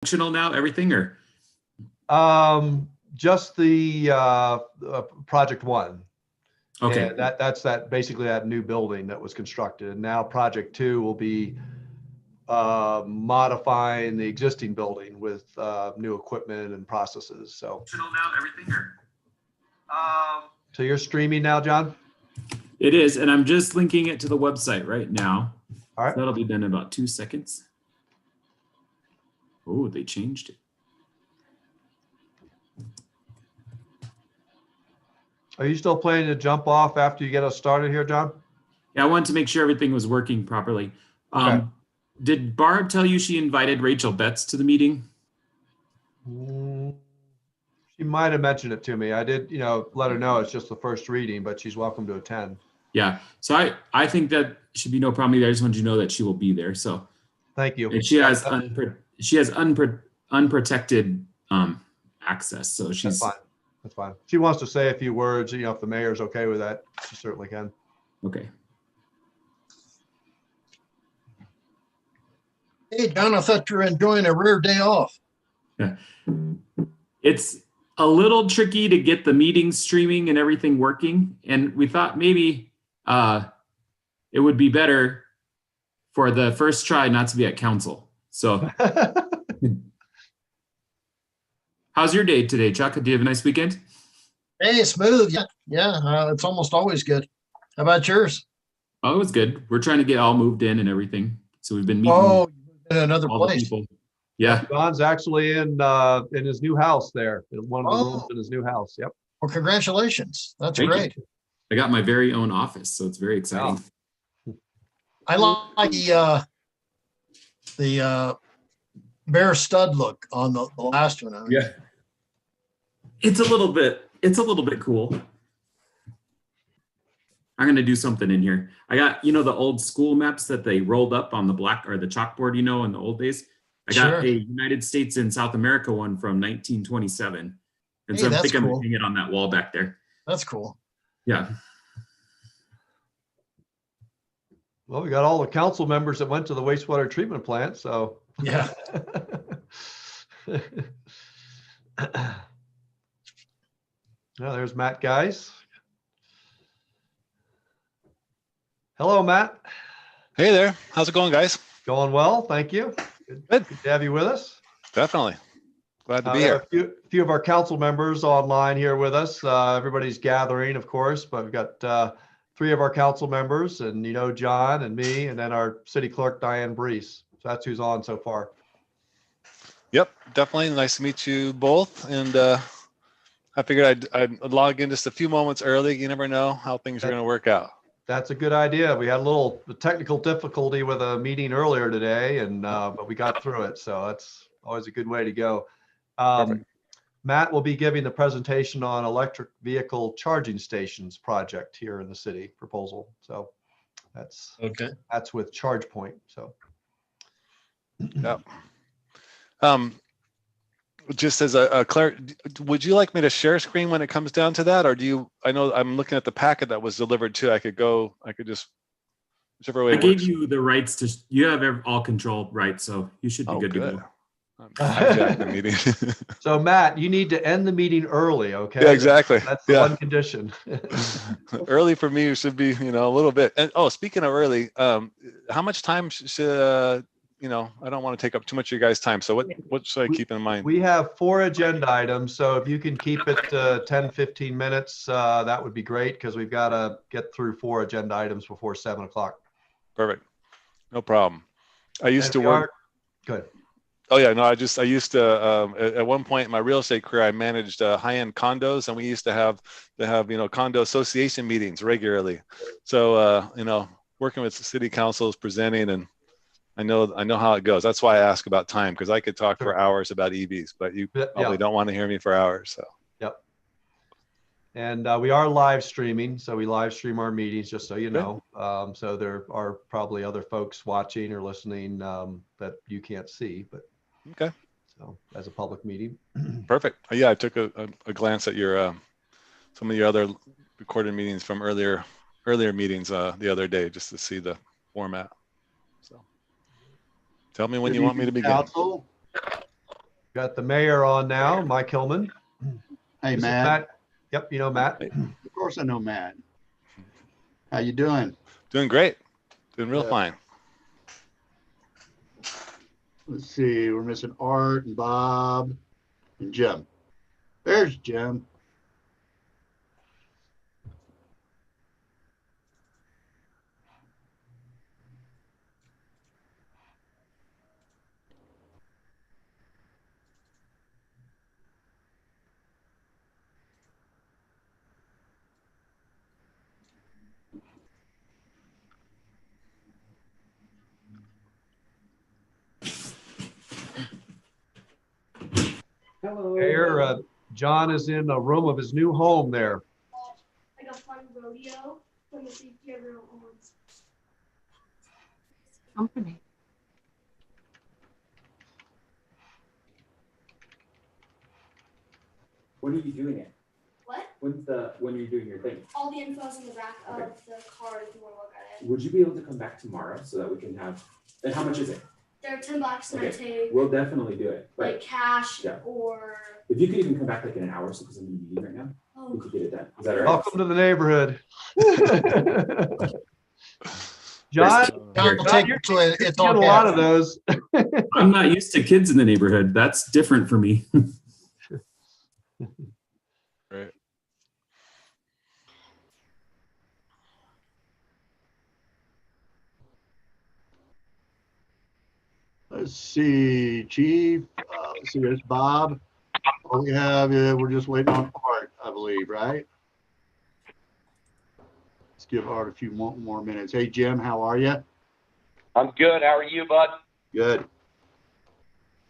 functional now, everything, or? Just the project one. Okay. And that's basically that new building that was constructed. And now project two will be modifying the existing building with new equipment and processes. So Now, everything, or? So you're streaming now, John? It is, and I'm just linking it to the website right now. All right. So that'll be done in about 2 seconds. Oh, they changed it. Are you still planning to jump off after you get us started here, John? Yeah, I wanted to make sure everything was working properly. Okay. Did Barb tell you she invited Rachel Betts to the meeting? She might have mentioned it to me. I did, let her know it's just the first reading, but she's welcome to attend. Yeah, so I think that should be no problem either. I just wanted you to know that she will be there. So thank you. And she has unprotected access, so she's That's fine. That's fine. She wants to say a few words. If the mayor's okay with that, she certainly can. okay. Hey, John, I thought you were enjoying a rare day off. Yeah. It's a little tricky to get the meeting streaming and everything working, and we thought maybe it would be better for the first try not to be at council. So how's your day today, Chuck? Do you have a nice weekend? Hey, smooth. Yeah. It's almost always good. How about yours? Oh, it was good. We're trying to get all moved in and everything. So we've been meeting in another all the place. people. Yeah. John's actually in his new house there, in one of the rooms in his new house. Yep. Well, congratulations. That's Thank great. you. I got my very own office, so it's very exciting. Wow. I like the bear stud look on the last one. Yeah. It's a little bit cool. I'm going to do something in here. I got, the old school maps that they rolled up on the black or the chalkboard, in the old days. I got a United States and South America one from 1927. And so I think I'm going to hang it on that wall back there. That's cool. Yeah. Well, we got all the council members that went to the wastewater treatment plant, so. Yeah. Now there's Matt Guys. Hello, Matt. Hey there. How's it going, guys? Going well, thank you. Good to have you with us. Definitely. Glad to be here. here. A few of our council members online here with us. Everybody's gathering, of course, but we've got 3 of our council members, and John and me, and then our city clerk, Diane Brees. So that's who's on so far. Yep, definitely. Nice to meet you both. And I figured I'd log in just a few moments early. You never know how things are going to work out. That's a good idea. We had a little technical difficulty with a meeting earlier today, and but we got through it. So that's always a good way to go. Matt will be giving the presentation on electric vehicle charging stations project here in the city proposal. So that's with ChargePoint. So yeah. Just as a would you like me to share screen when it comes down to that, or do you? I know I'm looking at the packet that was delivered too. I could just whichever way. I gave you the rights to. You have all control rights, so you should be good to go. Hijack the meeting. So Matt, you need to end the meeting early, okay? Yeah, exactly. That's the one condition. Early for me should be, a little bit. And speaking of early, how much time should I don't want to take up too much of your guys' time. So what should I keep in mind? We have 4 agenda items. So if you can keep it to 10, 15 minutes, that would be great, because we've got to get through 4 agenda items before 7 o'clock. Perfect. No problem. I used to work. Good. Oh yeah, no, I used to, at one point in my real estate career, I managed high-end condos, and we used to have condo association meetings regularly. So, working with the city councils, presenting, and I know how it goes. That's why I ask about time, because I could talk for hours about EVs, but you probably don't want to hear me for hours. So. Yep. And we are live streaming, so we live stream our meetings, just so you know. So there are probably other folks watching or listening that you can't see, but so as a public meeting. Perfect. Yeah, I took a glance at your some of your other recorded meetings from earlier meetings the other day, just to see the format. So tell me when you want me to begin. Got the mayor on now, Mike Hillman. Hey, This is Matt. Yep, you know Matt. Of course I know Matt. How you doing? Doing great. Doing real Yeah. fine. Let's see. We're missing Art and Bob and Jim. There's Jim. Hello. Mayor, John is in a room of his new home there. Like a fun rodeo from the safety of their own homes. Company. When are you doing it? What? When are you doing your thing? All the info's in the back Okay. of the card if you want to look at it. Would you be able to come back tomorrow so that we can have, and how much is it? They're $10 and I take We'll definitely do it. But like cash Yeah. or if you could even come back like in an hour, so because I'm in a meeting right now, we oh, could get it done. Is that all right? Welcome to the neighborhood. John, John will take you're- it to it. you It's get all a lot cash. of those. I'm not used to kids in the neighborhood. That's different for me. Right. Let's see, Chief. Let's see, there's Bob. All we have, we're just waiting on Art, I believe, right? Let's give Art a few more minutes. Hey, Jim, how are you? I'm good. How are you, bud? Good.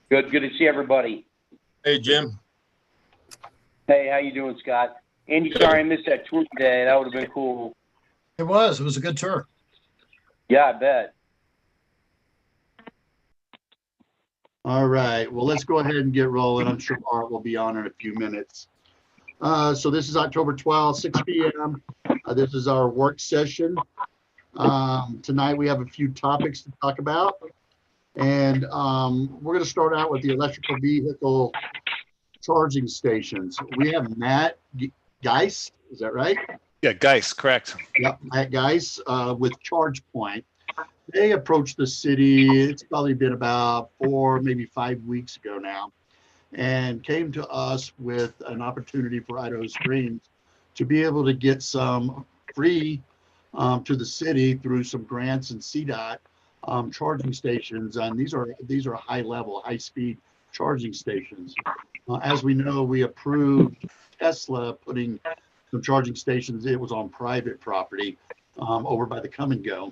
Good. Good to see everybody. Hey, Jim. Hey, how you doing, Scott? Andy, sorry I missed that tour today. That would have been cool. It was a good tour. Yeah, I bet. All right, well, let's go ahead and get rolling. I'm sure Art will be on in a few minutes. So this is October 12th, 6 p.m. This is our work session. Tonight we have a few topics to talk about. And we're going to start out with the electrical vehicle charging stations. We have Matt Geis, is that right? Yeah, Geis, correct. Yep, Matt Geis with ChargePoint. They approached the city, it's probably been about 4, maybe 5 weeks ago now, and came to us with an opportunity for Idaho Streams to be able to get some free to the city through some grants and CDOT charging stations. And these are high level, high speed charging stations. As we know, we approved Tesla putting some charging stations. It was on private property over by the Come and Go.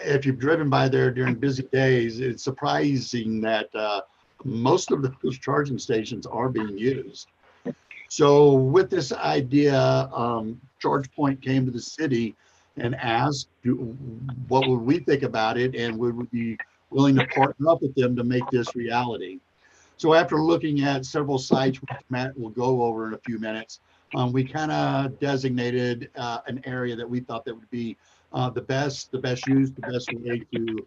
If you've driven by there during busy days, it's surprising that most of those charging stations are being used. So with this idea, ChargePoint came to the city and asked, what would we think about it? And would we be willing to partner up with them to make this reality? So after looking at several sites, which Matt will go over in a few minutes, we kind of designated an area that we thought that would be the best use, the best way to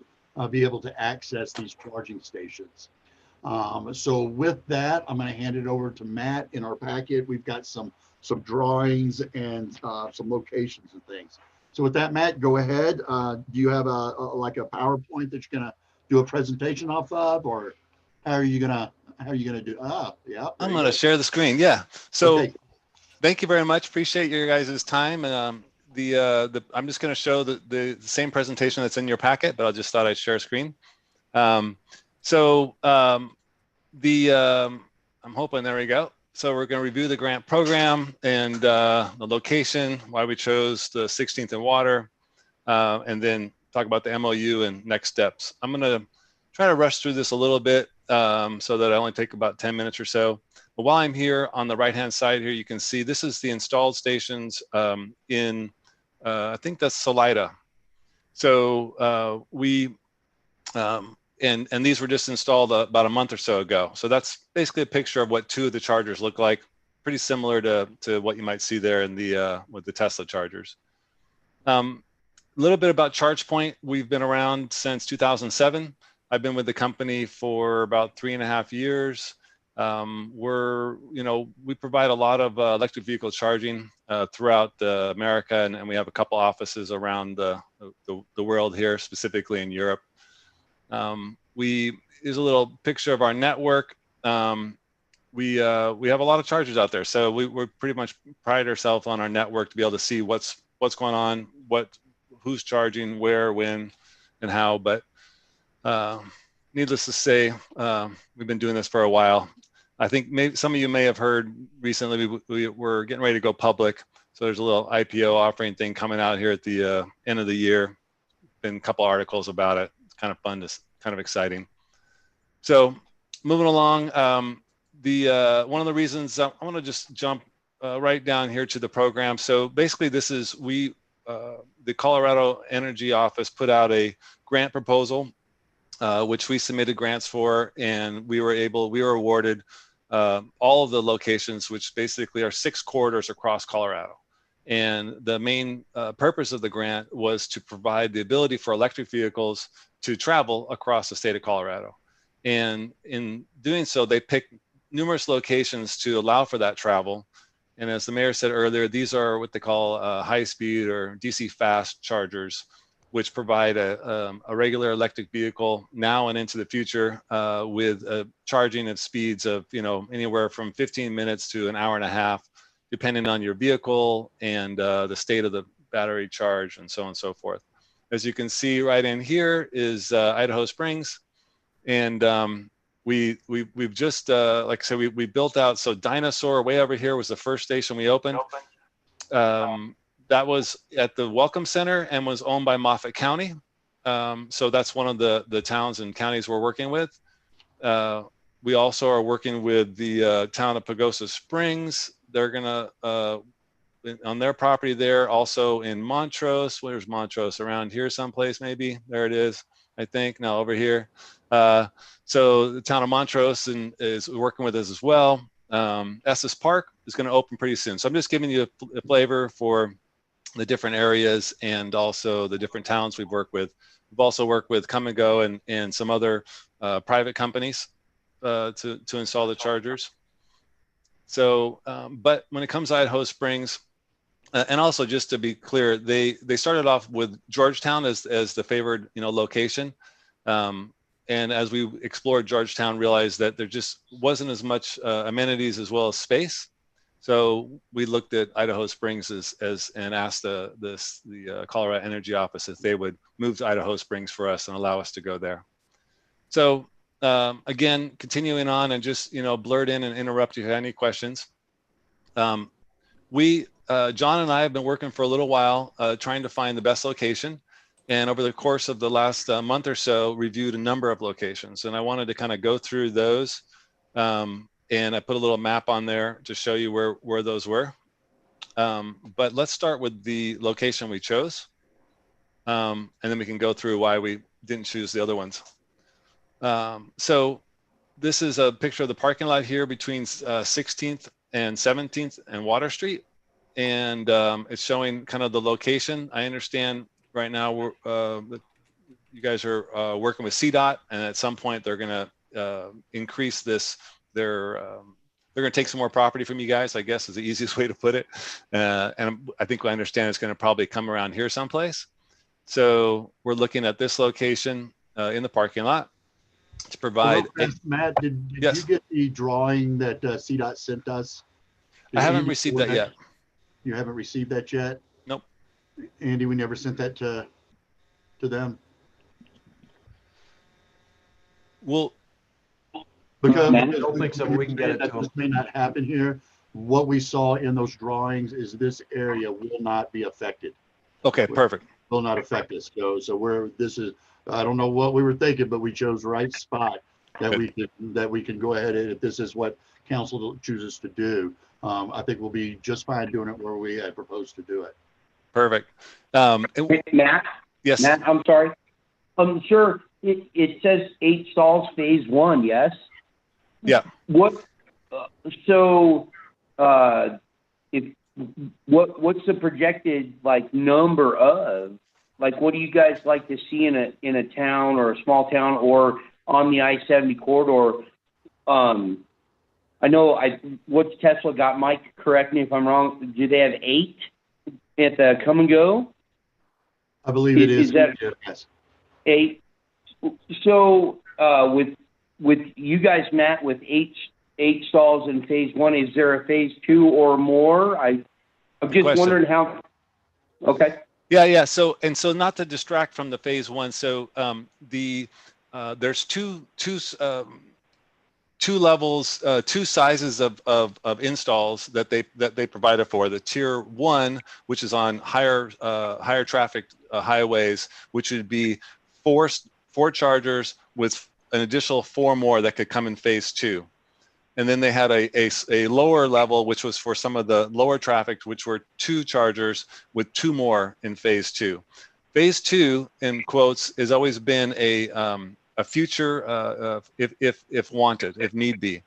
be able to access these charging stations. So with that, I'm going to hand it over to Matt. In our packet, we've got some drawings and some locations and things. So with that, Matt, go ahead. Do you have like a PowerPoint that you're going to do a presentation off of, or how are you going to do? Yeah. I'm going to share the screen. Yeah. So Okay. thank you very much. Appreciate your guys' time. And I'm just going to show the same presentation that's in your packet, but I just thought I'd share a screen. I'm hoping, there we go. So we're going to review the grant program and the location, why we chose the 16th and Water, and then talk about the MOU and next steps. I'm going to try to rush through this a little bit so that I only take about 10 minutes or so. But while I'm here on the right-hand side here, you can see this is the installed stations in, I think that's Salida. So and these were just installed about a month or so ago. So that's basically a picture of what 2 of the chargers look like. Pretty similar to what you might see there in the with the Tesla chargers. A little bit about ChargePoint. We've been around since 2007. I've been with the company for about 3.5 years. We provide a lot of electric vehicle charging throughout America, and we have a couple offices around the world here, specifically in Europe. Here's a little picture of our network. We have a lot of chargers out there, so we're pretty much pride ourselves on our network to be able to see what's going on, who's charging, where, when, and how. But needless to say, we've been doing this for a while. I think maybe some of you may have heard recently we're getting ready to go public. So there's a little IPO offering thing coming out here at the end of the year. Been a couple articles about it. It's kind of fun, kind of exciting. So moving along, one of the reasons I want to just jump right down here to the program. So basically, this is the Colorado Energy Office put out a grant proposal, which we submitted grants for, and we were awarded all of the locations, which basically are 6 corridors across Colorado. And the main purpose of the grant was to provide the ability for electric vehicles to travel across the state of Colorado. And in doing so, they picked numerous locations to allow for that travel. And as the mayor said earlier, these are what they call high-speed or DC fast chargers, which provide a regular electric vehicle now and into the future with charging at speeds of anywhere from 15 minutes to an hour and a half, depending on your vehicle and the state of the battery charge, and so on and so forth. As you can see right in here is Idaho Springs, and we've just like I said, we built out. So Dinosaur way over here was the first station we opened. That was at the Welcome Center and was owned by Moffat County. So that's one of the towns and counties we're working with. We also are working with the town of Pagosa Springs. They're gonna, on their property there, also in Montrose. Where's Montrose? Around here someplace maybe. There it is, I think. No, over here. So the town of Montrose is working with us as well. Estes Park is gonna open pretty soon. So I'm just giving you a flavor for the different areas and also the different towns we've worked with. We've also worked with Come and Go and some other private companies to install the chargers. So, but when it comes to Idaho Springs, and also just to be clear, they started off with Georgetown as the favored location. And as we explored Georgetown, realized that there just wasn't as much amenities as well as space. So we looked at Idaho Springs and asked the Colorado Energy Office if they would move to Idaho Springs for us and allow us to go there. So again, continuing on and just blurt in and interrupt if you have any questions. John and I have been working for a little while trying to find the best location, and over the course of the last month or so, reviewed a number of locations, and I wanted to kind of go through those. And I put a little map on there to show you where those were. But let's start with the location we chose. And then we can go through why we didn't choose the other ones. So this is a picture of the parking lot here between 16th and 17th and Water Street. And it's showing kind of the location. I understand right now you guys are working with CDOT, and at some point they're gonna increase this. They're going to take some more property from you guys, I guess is the easiest way to put it. And I think I understand it's going to probably come around here someplace. So we're looking at this location in the parking lot to provide. Matt, did Yes. you get the drawing that CDOT sent us? I haven't received that yet. You haven't received that yet? Nope. Andy, we never sent that to them. Well, Because I don't think so, but we can get it to them. This may not happen here. What we saw in those drawings is this area will not be affected. okay, perfect. Will not affect us. So I don't know what we were thinking, but we chose the right spot that we can go ahead and if this is what council chooses to do. I think we'll be just fine doing it where we had proposed to do it. Perfect. Matt, Yes. Matt, I'm sorry. Sure, it says 8 stalls phase 1, yes? Yeah. What's the projected number of like, what do you guys like to see in a town or a small town or on the I-70 corridor? I know what's Tesla got, Mike, correct me if I'm wrong. Do they have 8 at the Come and Go? I believe it is. Is that yes. 8? So with you guys, Matt, with 8 stalls in phase 1, is there a phase 2 or more? I'm just question. wondering how. Okay. Yeah. So not to distract from the phase 1. So there's two levels, 2 sizes of installs that they provided for. The tier 1, which is on higher traffic highways, which would be 4 chargers with an additional 4 more that could come in phase 2. And then they had a lower level, which was for some of the lower traffic, which were 2 chargers with 2 more in phase 2. Phase 2, in quotes, has always been a future if wanted, if need be.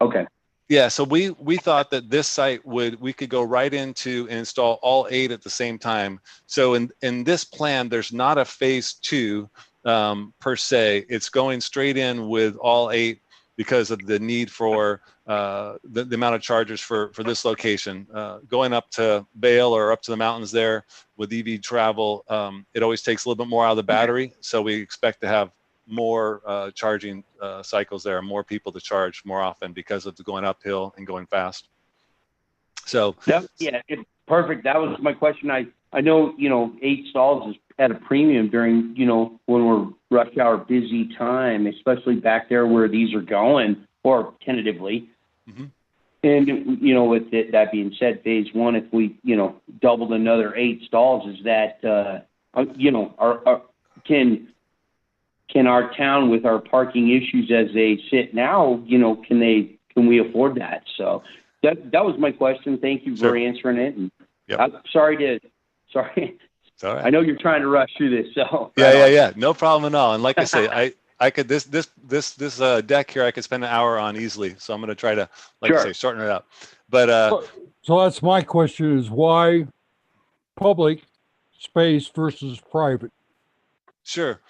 Okay. Yeah, so we thought that this site we could go right into and install all 8 at the same time. So in this plan, there's not a phase 2 per se. It's going straight in with all 8 because of the need for the amount of chargers for this location. Going up to Vail or up to the mountains there with EV travel, it always takes a little bit more out of the battery. So we expect to have more charging cycles there, more people to charge more often because of the going uphill and going fast. So perfect. That was my question. I know, 8 stalls is at a premium during, when we're rush hour busy time, especially back there where these are going, or tentatively. Mm-hmm. And, with that being said, phase 1, if we, doubled another 8 stalls, is that, can our town, with our parking issues as they sit now, can we afford that? So that was my question. Thank you for answering it. And yep. Sorry. It's all right. I know you're trying to rush through this, so. Yeah. No problem at all. And like I say, I could this deck here I could spend an hour on easily. So I'm going to try to, like I say, shorten it up. But so that's my question: is why public space versus private? Sure.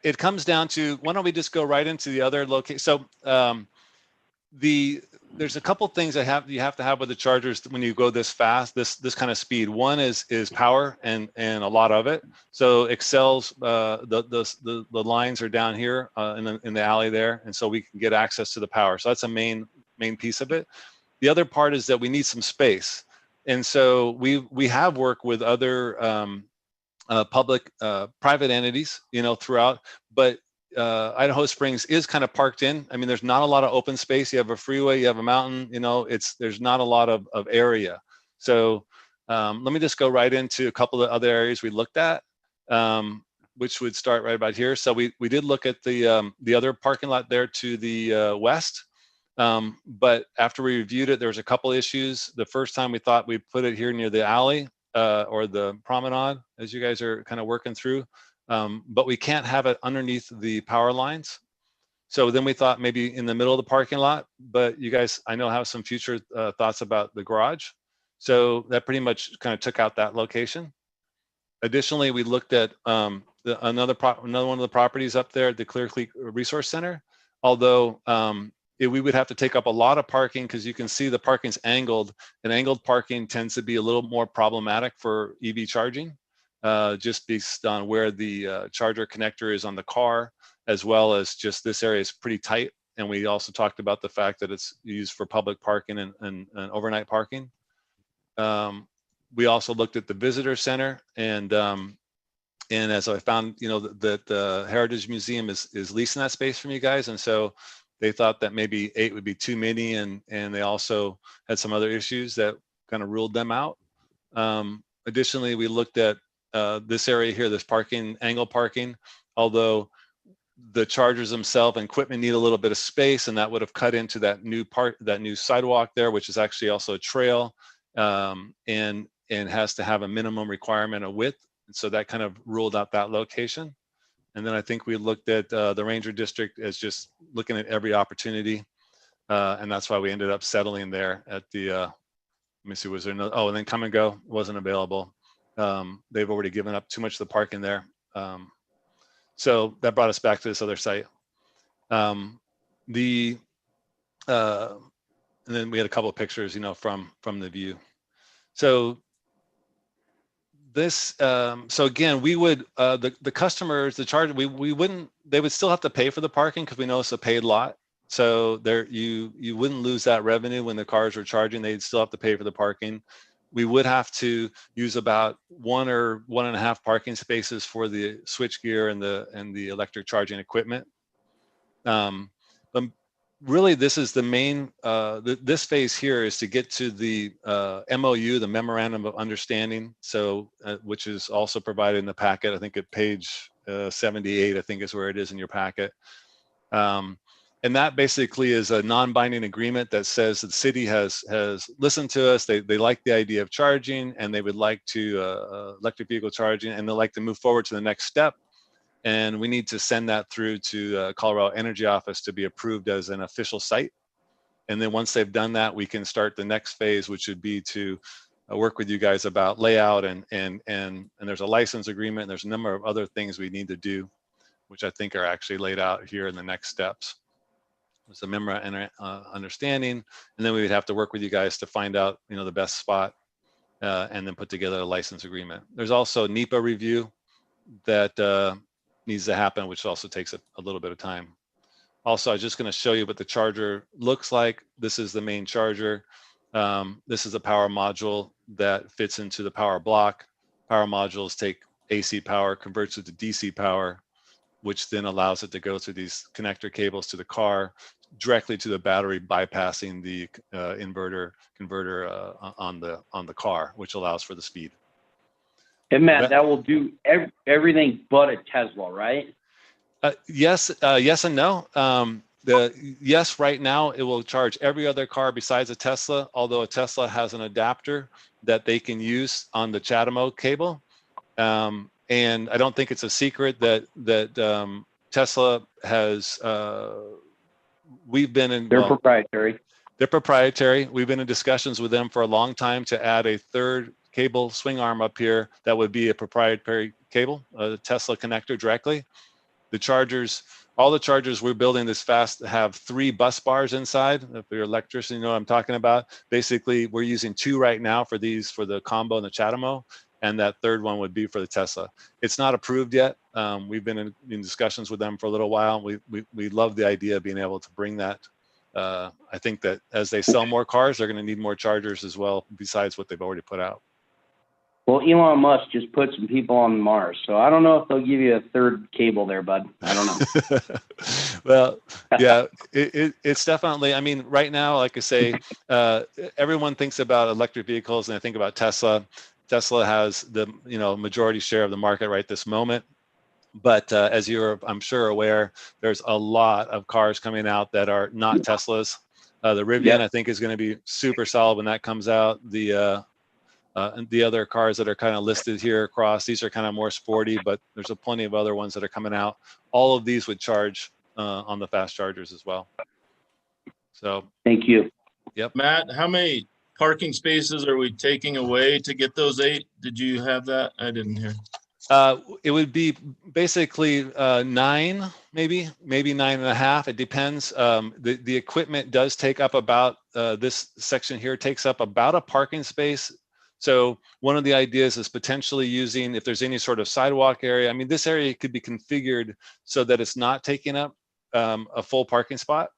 It comes down to, why don't we just go right into the other location? So there's a couple things that you have to have with the chargers when you go this fast, this kind of speed. One is power and a lot of it. So Excel's the lines are down here in the alley there, and so we can get access to the power. So that's a main piece of it. The other part is that we need some space, and so we have worked with other public private entities, throughout, but Idaho Springs is kind of parked in. I mean, there's not a lot of open space. You have a freeway, you have a mountain, there's not a lot of area. So let me just go right into a couple of other areas we looked at, which would start right about here. So we did look at the other parking lot there to the west. But after we reviewed it, there was a couple issues. The first time we thought we'd put it here near the alley or the promenade, as you guys are kind of working through. But we can't have it underneath the power lines. So then we thought maybe in the middle of the parking lot, but you guys, I know, have some future thoughts about the garage. So that pretty much kind of took out that location. Additionally, we looked at another one of the properties up there at the Clear Creek Resource Center. Although we would have to take up a lot of parking because you can see the parking's angled, and angled parking tends to be a little more problematic for EV charging. Just based on where the charger connector is on the car, as well as just this area is pretty tight. And we also talked about the fact that it's used for public parking and overnight parking. We also looked at the visitor center, and as I found, that the Heritage Museum is leasing that space from you guys, and so they thought that maybe 8 would be too many, and they also had some other issues that kind of ruled them out. Additionally, we looked at this area here, this angle parking, although the chargers themselves and equipment need a little bit of space, and that would have cut into that new sidewalk there, which is actually also a trail, and has to have a minimum requirement of width. And so that kind of ruled out that location. And then I think we looked at the Ranger District as just looking at every opportunity. And that's why we ended up settling there at the, let me see, was there another, and then Come and Go wasn't available. They've already given up too much of the parking there. So that brought us back to this other site. And then we had a couple of pictures, you know, from the view. So this, so again, we would, the customers, the charge, we wouldn't, they would still have to pay for the parking because we know it's a paid lot. So there, you wouldn't lose that revenue when the cars were charging. They'd still have to pay for the parking. We would have to use about 1 or 1.5 parking spaces for the switchgear and the electric charging equipment. But really, this is the main. This phase here is to get to the MOU, the Memorandum of Understanding. So, which is also provided in the packet. I think at page 78. I think is where it is in your packet. And that basically is a non-binding agreement that says that the city has listened to us. They like the idea of charging, and they would like to electric vehicle charging, and they'd like to move forward to the next step. And we need to send that through to Colorado Energy Office to be approved as an official site. And then once they've done that, we can start the next phase, which would be to work with you guys about layout and there's a license agreement. And there's a number of other things we need to do, which I think are actually laid out here in the next steps. There's a memorandum understanding, and then we would have to work with you guys to find out, you know, the best spot, and then put together a license agreement. There's also NEPA review that needs to happen, which also takes a little bit of time. Also, I'm just going to show you what the charger looks like. This is the main charger. This is a power module that fits into the power block. Power modules take AC power, converts it to DC power, which then allows it to go through these connector cables to the car, directly to the battery, bypassing the inverter converter on the car, which allows for the speed. And Matt, that will do everything but a Tesla, right? Yes, yes and no. Yes, right now it will charge every other car besides a Tesla, although a Tesla has an adapter that they can use on the CHAdeMO cable. And I don't think it's a secret that Tesla has, we've been in— They're proprietary. They're proprietary. We've been in discussions with them for a long time to add a third cable swing arm up here that would be a proprietary cable, a Tesla connector directly. The chargers, all the chargers we're building this fast have 3 bus bars inside. If you're an electrician, you know what I'm talking about. Basically, we're using 2 right now for these, for the combo and the CHAdeMO, and that third one would be for the Tesla. It's not approved yet. We've been in discussions with them for a little while. We love the idea of being able to bring that. I think that as they sell more cars, they're going to need more chargers as well, besides what they've already put out. Well, Elon Musk just put some people on Mars, so I don't know if they'll give you a third cable there, bud. I don't know. Well, yeah, it's definitely, I mean, right now, like I say, everyone thinks about electric vehicles, and I think about Tesla. Tesla has the, you know, majority share of the market right this moment. But as you're, I'm sure, aware, there's a lot of cars coming out that are not Teslas. The Rivian, Yep. I think, is going to be super solid when that comes out. And the other cars that are kind of listed here across, these are kind of more sporty, but there's plenty of other ones that are coming out. All of these would charge on the fast chargers as well. So, Thank you. yep. Matt, how many parking spaces are we taking away to get those 8? Did you have that? I didn't hear. It would be basically 9, maybe 9.5. It depends. The equipment does take up about, this section here takes up about a parking space. So one of the ideas is potentially using, if there's any sort of sidewalk area, I mean, this area could be configured so that it's not taking up a full parking spot.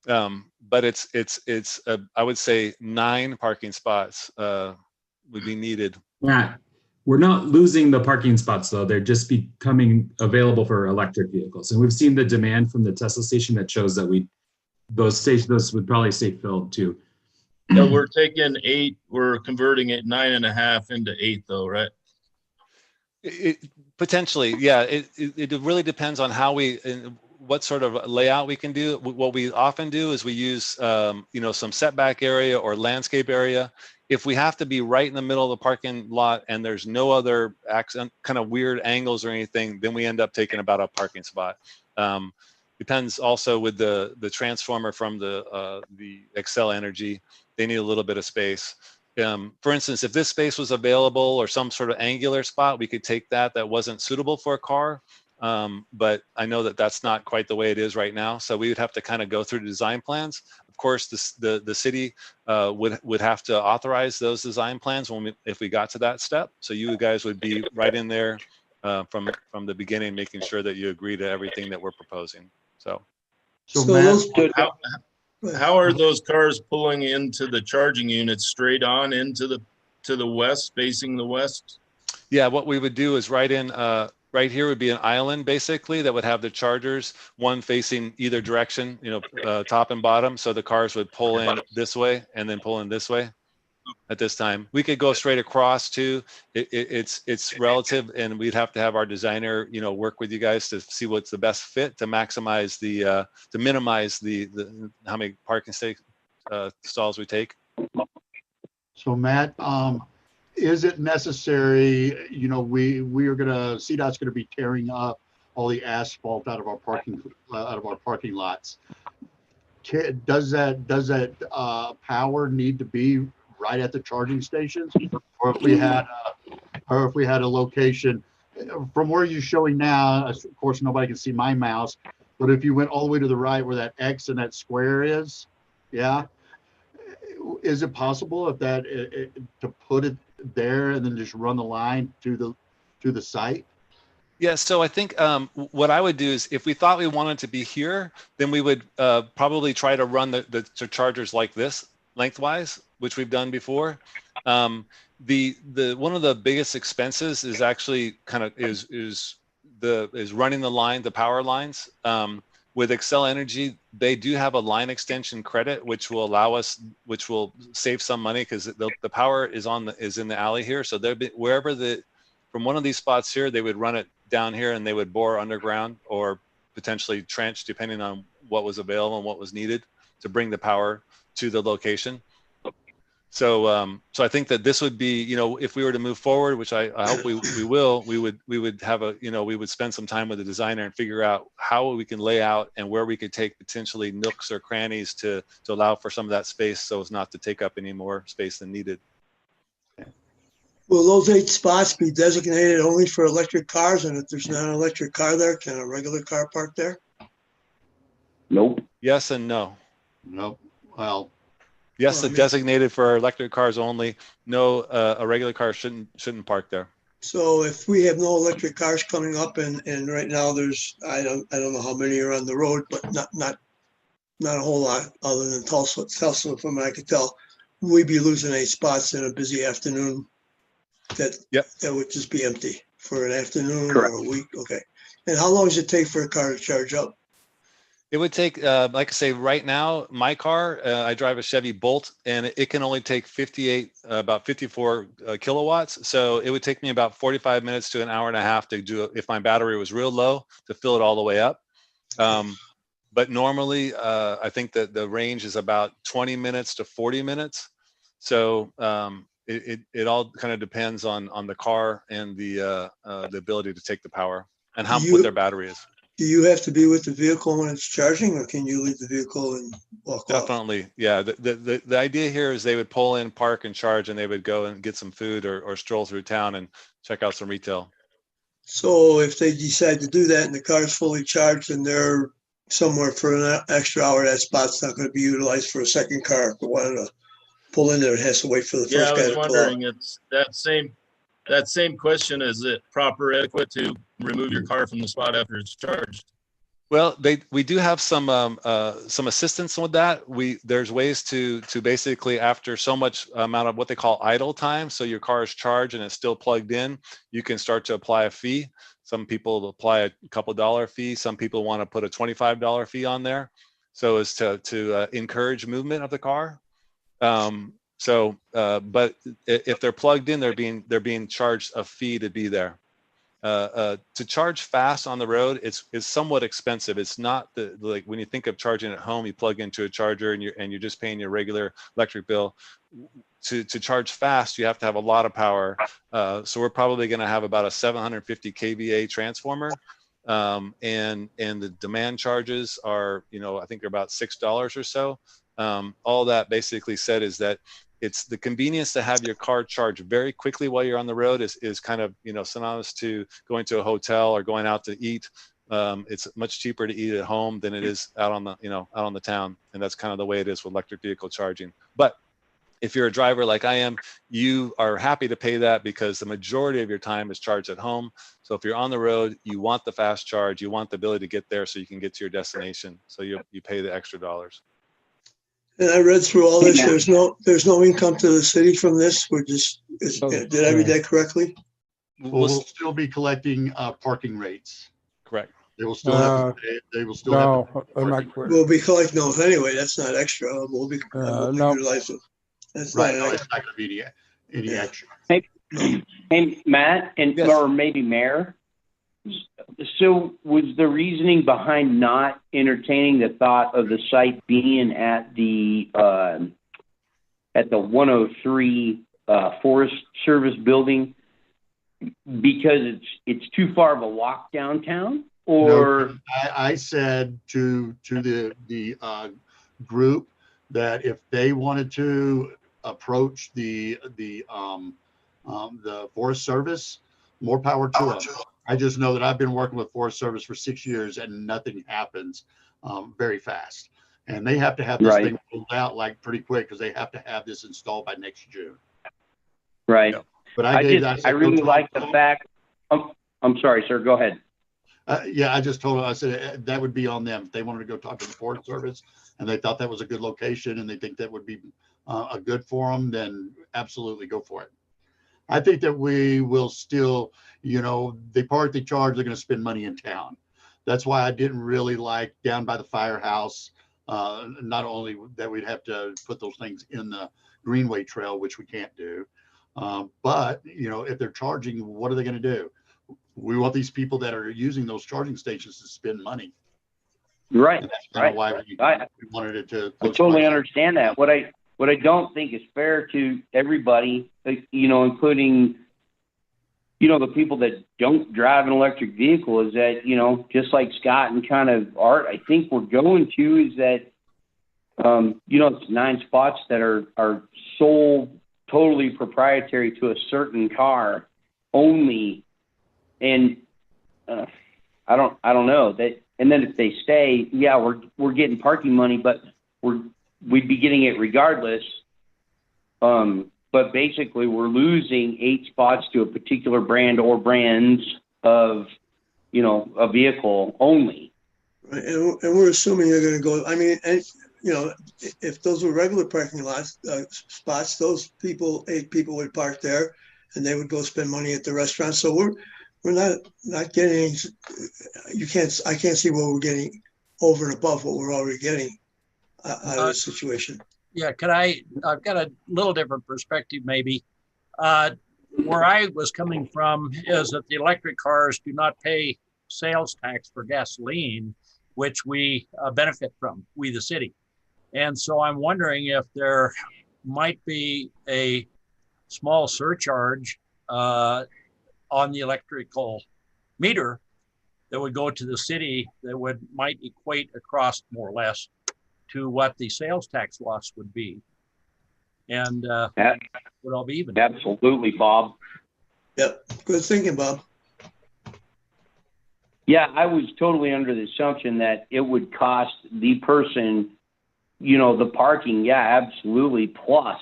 But it's I would say 9 parking spots would be needed. Matt, we're not losing the parking spots though. They're just becoming available for electric vehicles. And we've seen the demand from the Tesla station that shows that those would probably stay filled too. So we're taking 8, we're converting it 9.5 into 8 though, right? Potentially, yeah. It really depends on how what sort of layout we can do. What we often do is we use, you know, some setback area or landscape area. If we have to be right in the middle of the parking lot and there's no other kind of weird angles or anything, then we end up taking about a parking spot. Depends also with the transformer from the Xcel Energy. They need a little bit of space. For instance, if this space was available or some sort of angular spot, we could take that wasn't suitable for a car. But I know that that's not quite the way it is right now. So we would have to kind of go through the design plans. Of course, the city would have to authorize those design plans if we got to that step. So you guys would be right in there from the beginning, making sure that you agree to everything that we're proposing. So So So Matt, those- How are those cars pulling into the charging units straight on into the west, facing the west? yeah, what we would do is right here would be an island basically that would have the chargers, one facing either direction, top and bottom. So the cars would pull in this way and then pull in this way at this time. We could go straight across too. It's relative, and we'd have to have our designer, work with you guys to see what's the best fit to maximize to minimize the how many parking stalls we take. So Matt, is it necessary, we are gonna, CDOT's gonna be tearing up all the asphalt out of our parking lots. Does that power need to be right at the charging stations? Or if we had a location from where you're showing now, of course, nobody can see my mouse, but if you went all the way to the right where that X and that square is, yeah. Is it possible if to put it there and then just run the line to the site? Yeah, so I think what I would do is if we thought we wanted to be here, then we would probably try to run the chargers like this lengthwise, which we've done before. The one of the biggest expenses is actually is running the power lines. With Xcel Energy, they do have a line extension credit, which will save some money because the power is in the alley here. So from one of these spots here, they would run it down here and they would bore underground or potentially trench, depending on what was available and what was needed to bring the power to the location. So I think that this would be, if we were to move forward, which I hope we will, we would have we would spend some time with the designer and figure out how we can lay out and where we could take potentially nooks or crannies to allow for some of that space so as not to take up any more space than needed. Will those 8 spots be designated only for electric cars? And if there's not an electric car there, can a regular car park there? Nope. Yes and no. Nope. Well, yes, Well, I mean- designated for electric cars only. No, a regular car shouldn't park there. So if we have no electric cars coming up and right now there's, I don't know how many are on the road, but not a whole lot other than Tulsa from what I could tell, we'd be losing 8 spots in a busy afternoon. That would just be empty for an afternoon Correct. or a week. Okay. And how long does it take for a car to charge up? It would take, like I say, right now, my car, I drive a Chevy Bolt, and it can only take about 54 kilowatts. So it would take me about 45 minutes to an hour and a half to do it if my battery was real low to fill it all the way up. But normally, I think that the range is about 20 minutes to 40 minutes. So it all kind of depends on the car and the ability to take the power and what their battery is. Do you have to be with the vehicle when it's charging, or can you leave the vehicle and walk off? Definitely, yeah. The idea here is they would pull in, park, and charge, and they would go and get some food or stroll through town and check out some retail. So if they decide to do that and the car's fully charged and they're somewhere for an extra hour, that spot's not going to be utilized for a second car. If they wanted to pull in there, it has to wait for the Yeah, I first guy was to pull wondering, up. it's that same question, is it proper etiquette to remove your car from the spot after it's charged? Well, we do have some assistance with that. There's ways to basically, after so much amount of what they call idle time, so your car is charged and it's still plugged in, you can start to apply a fee. Some people apply a couple $1 fee. Some people want to put a $25 fee on there, so as to encourage movement of the car. But if they're plugged in, they're being charged a fee to be there. To charge fast on the road, it's somewhat expensive. It's not like when you think of charging at home, you plug into a charger and you're just paying your regular electric bill. To charge fast, you have to have a lot of power. So we're probably going to have about a 750 kVA transformer, and the demand charges are, I think they're about $6 or so. All that basically said is that it's the convenience to have your car charged very quickly while you're on the road is kind of, you know, synonymous to going to a hotel or going out to eat. It's much cheaper to eat at home than it is out on the, you know, out on the town. And that's kind of the way it is with electric vehicle charging. But if you're a driver like I am, you are happy to pay that because the majority of your time is charged at home. So if you're on the road, you want the fast charge, you want the ability to get there so you can get to your destination. So you pay the extra dollars. And I read through all this. There's no income to the city from this. Did I read that correctly? We'll still be collecting parking rates. Correct. They will still have to pay, they will still have to I'm not clear. We'll be collecting those anyway. That's not extra. We'll be no. utilizing. That's right. not No, an it's not going to be any extra. Hey, Matt, and Yes. or maybe Mayor. So was the reasoning behind not entertaining the thought of the site being at the 103 Forest Service building because it's too far of a walk downtown? Or No, I said to the group that if they wanted to approach the Forest Service, more power to them. I just know that I've been working with Forest Service for 6 years and nothing happens very fast. And they have to have this thing pulled out like pretty quick because they have to have this installed by next June. Right. Yeah. But I really like the fact. I'm sorry, sir. Go ahead. Yeah, I just told them, I said that would be on them. If they wanted to go talk to the Forest Service and they thought that was a good location and they think that would be a good for them, then absolutely go for it. I think that we will still, you know, they park, they charge, they're going to spend money in town. That's why I didn't really like down by the firehouse. Not only that we'd have to put those things in the Greenway Trail, which we can't do, but, you know, if they're charging, what are they going to do? We want these people that are using those charging stations to spend money. Right. And that's kind of why we wanted it to. I totally understand that. What I don't think is fair to everybody, you know, including, you know, the people that don't drive an electric vehicle, is that, you know, just like Scott and kind of Art, I think we're going to is that, you know, it's 9 spots that are sold totally proprietary to a certain car only. And I don't know that. And then if they stay, yeah, we're getting parking money, but we'd be getting it regardless. But basically we're losing 8 spots to a particular brand or brands of, you know, a vehicle only. Right. And we're assuming they're going to go, I mean, and, you know, if those were regular parking lots, spots, those 8 people would park there and they would go spend money at the restaurant. So we're not getting, I can't see what we're getting over and above what we're already getting out of the situation. Yeah, I've got a little different perspective maybe. Where I was coming from is that the electric cars do not pay sales tax for gasoline, which we benefit from, we the city. And so I'm wondering if there might be a small surcharge on the electrical meter that would go to the city that might equate across more or less to what the sales tax loss would be. And would all be even. Absolutely, Bob. Yep. Good thinking, Bob. Yeah, I was totally under the assumption that it would cost the person, you know, the parking. Yeah, absolutely. Plus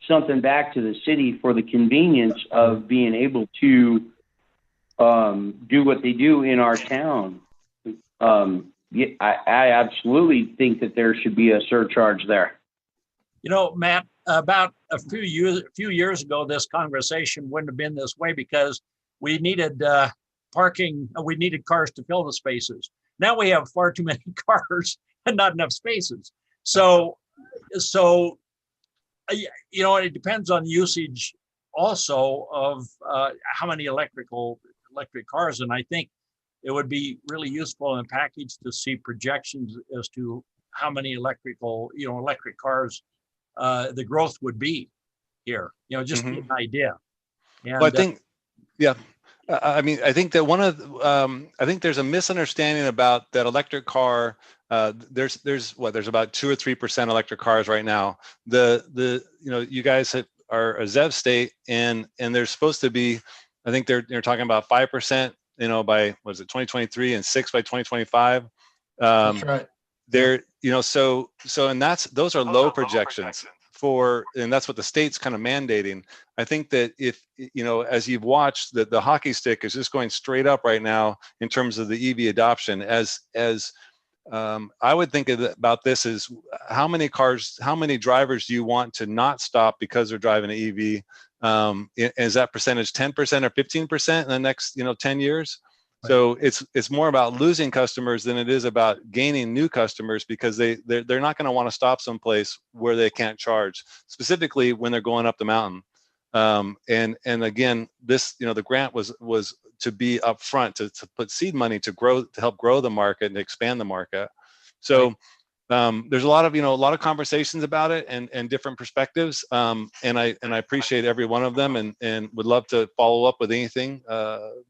something back to the city for the convenience of being able to do what they do in our town. Yeah, I absolutely think that there should be a surcharge there. You know, Matt, about a few years ago, this conversation wouldn't have been this way because we needed parking. We needed cars to fill the spaces. Now we have far too many cars and not enough spaces. So you know, it depends on usage also of how many electric cars. And I think it would be really useful in a package to see projections as to how many electric cars the growth would be here, you know, just an idea. And well, I think, yeah, I mean, I think that I think there's a misunderstanding about that electric car. There's about 2 or 3% electric cars right now. You guys are a ZEV state, and there's supposed to be, I think they're talking about 5%, by, what is it, 2023, and 6 by 2025. That's right. And those are low projections and that's what the state's kind of mandating. I think that if, as you've watched, the hockey stick is just going straight up right now in terms of the EV adoption. I would think about this as how many drivers do you want to not stop because they're driving an EV? Is that percentage 10% or 15% in the next, 10 years? So it's more about losing customers than it is about gaining new customers, because they're not going to want to stop someplace where they can't charge, specifically when they're going up the mountain. And again, this, the grant was to be upfront, to put seed money to help grow the market and expand the market. So there's a lot of conversations about it and different perspectives. And I appreciate every one of them, and would love to follow up with anything.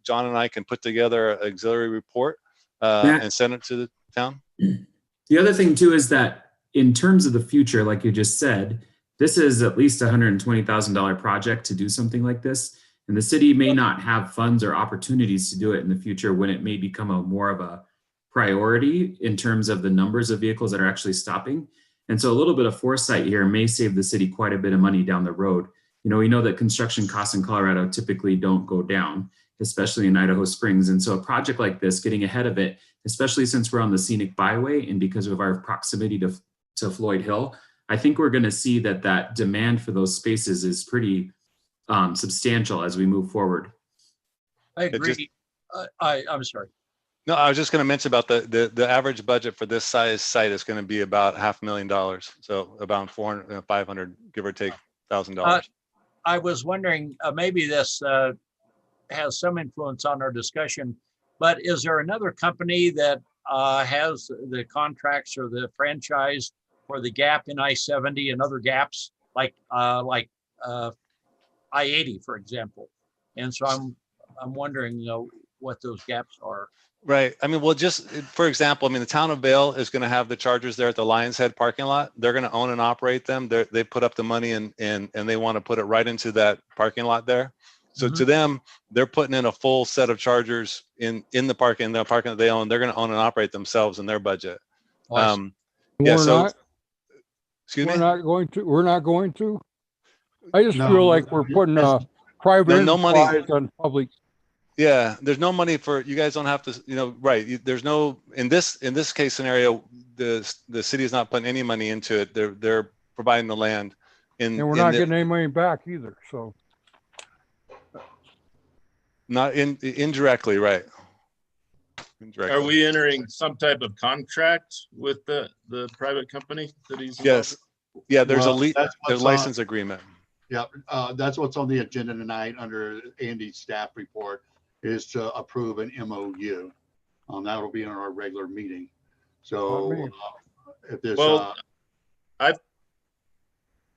John and I can put together an auxiliary report and send it to the town. The other thing too is that in terms of the future, like you just said, this is at least $120,000 project to do something like this. And the city may not have funds or opportunities to do it in the future, when it may become more of a priority in terms of the numbers of vehicles that are actually stopping. And so a little bit of foresight here may save the city quite a bit of money down the road. We know that construction costs in Colorado typically don't go down, especially in Idaho Springs. And so a project like this, getting ahead of it, especially since we're on the scenic byway and because of our proximity to Floyd Hill, I think we're going to see that demand for those spaces is pretty substantial as we move forward. I agree. I'm sorry. No, I was just going to mention about the average budget for this size site is going to be about $500,000. So about 400, 500, give or take $1,000. I was wondering, maybe this has some influence on our discussion, but is there another company that has the contracts or the franchise for the gap in I-70 and other gaps, like I-80, for example? And so I'm wondering, what those gaps are. Right. I mean, well, just for example, the town of Vail is going to have the chargers there at the Lions Head parking lot. They're going to own and operate them. They put up the money and they want to put it right into that parking lot there. So to them, they're putting in a full set of chargers in the parking that they own. They're going to own and operate themselves in their budget. We're not going to. I just feel like we're putting a private money on public. Yeah, there's no money for, you guys don't have to, right. There's no, in this case scenario, the city is not putting any money into it. They're providing the land. And we're not getting any money back either, so. Not indirectly, right. Indirectly. Are we entering some type of contract with the private company that he's? Yes. Yeah, there's there's a license agreement. Yeah, that's what's on the agenda tonight under Andy's staff report, is to approve an MOU. That will be in our regular meeting. So if there's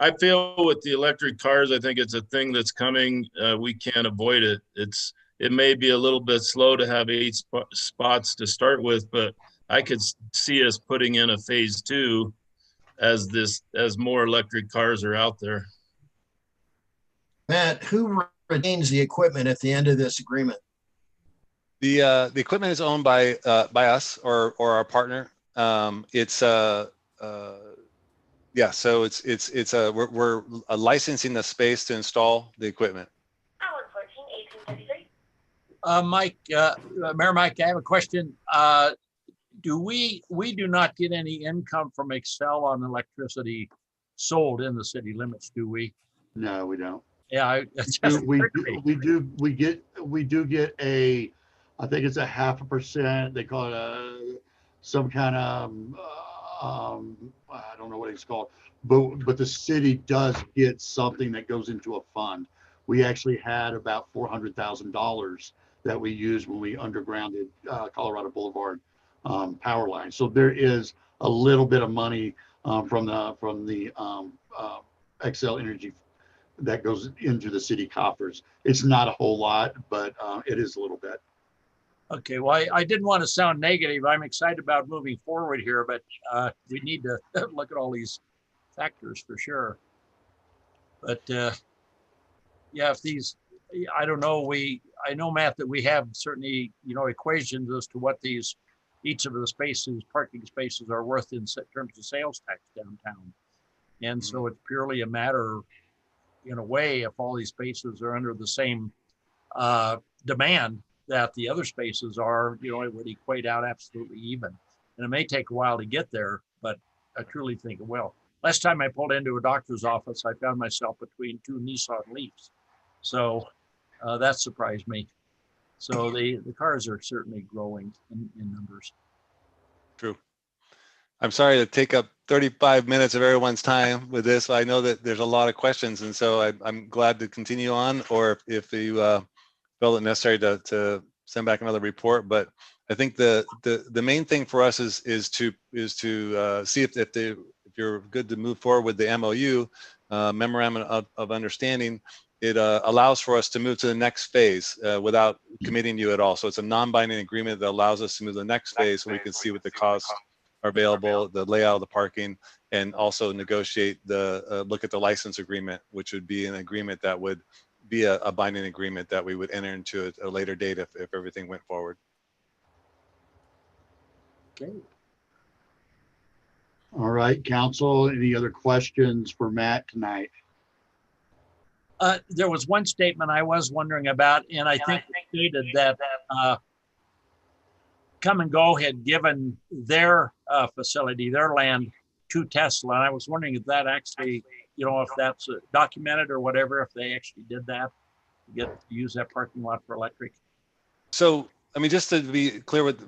I feel with the electric cars, I think it's a thing that's coming. We can't avoid it. It may be a little bit slow to have 8 spots to start with, but I could see us putting in a phase 2 as more electric cars are out there. Matt, who retains the equipment at the end of this agreement? The equipment is owned by us or our partner. So we're licensing the space to install the equipment. Mike, Mayor Mike, I have a question. We do not get any income from Xcel on electricity sold in the city limits, do we? No, we don't. Yeah, we do get a, I think it's a 0.5%. They call it some kind of I don't know what it's called, but the city does get something that goes into a fund. We actually had about $400,000 that we used when we undergrounded Colorado Boulevard power line. So there is a little bit of money from the Xcel Energy that goes into the city coffers. It's not a whole lot, but it is a little bit. Okay, well, I didn't want to sound negative. I'm excited about moving forward here, but we need to look at all these factors for sure. But yeah, if these, I don't know, I know, Matt, that we have certainly, equations as to what each of the spaces, parking spaces are worth in terms of sales tax downtown. And so it's purely a matter, in a way, if all these spaces are under the same demand that the other spaces are, it would equate out absolutely even. And it may take a while to get there, but I truly think it will. Last time I pulled into a doctor's office, I found myself between two Nissan Leafs. So that surprised me. So the cars are certainly growing in numbers. True. I'm sorry to take up 35 minutes of everyone's time with this. I know that there's a lot of questions, and so I'm glad to continue on, or if you felt it necessary to send back another report. But I think the main thing for us is to see if you're good to move forward with the MOU, memorandum of understanding. It allows for us to move to the next phase without committing you at all. So it's a non-binding agreement that allows us to move to the next phase, so we can see what the costs are available, the layout of the parking, and also negotiate look at the license agreement, which would be an agreement that would be a binding agreement that we would enter into at a later date if everything went forward. Okay. All right, council, any other questions for Matt tonight? There was one statement I was wondering about, and I think it stated that Come and Go had given their facility, their land, to Tesla. And I was wondering if that actually, if that's documented or whatever, if they actually did that, to use that parking lot for electric. So, I mean, just to be clear with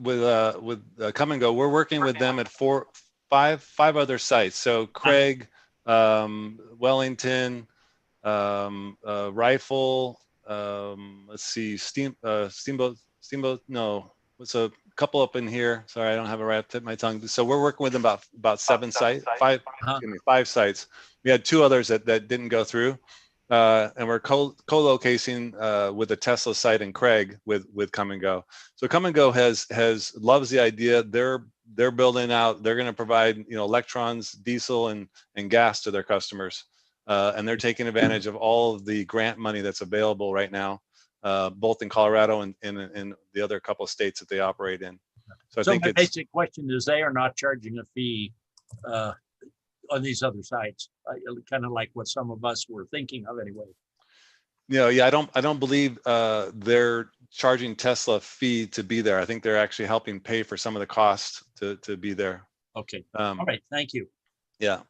Come and Go, we're working with them at five other sites. So Craig, Wellington, Rifle, let's see, Steamboat, no, what's a couple up in here? Sorry, I don't have it right up to my tongue. So we're working with them about 7 sites, five sites. We had 2 others that didn't go through, and we're co-locating with the Tesla site in Craig with Come and Go. So Come and Go loves the idea. They're building out. They're going to provide electrons, diesel, and gas to their customers. And they're taking advantage of all of the grant money that's available right now, both in Colorado and in the other couple of states that they operate in. So I think my basic question is, they are not charging a fee on these other sites, kind of like what some of us were thinking of anyway. Yeah, I don't believe they're charging Tesla a fee to be there. I think they're actually helping pay for some of the costs to be there. Okay. All right. Thank you. Yeah.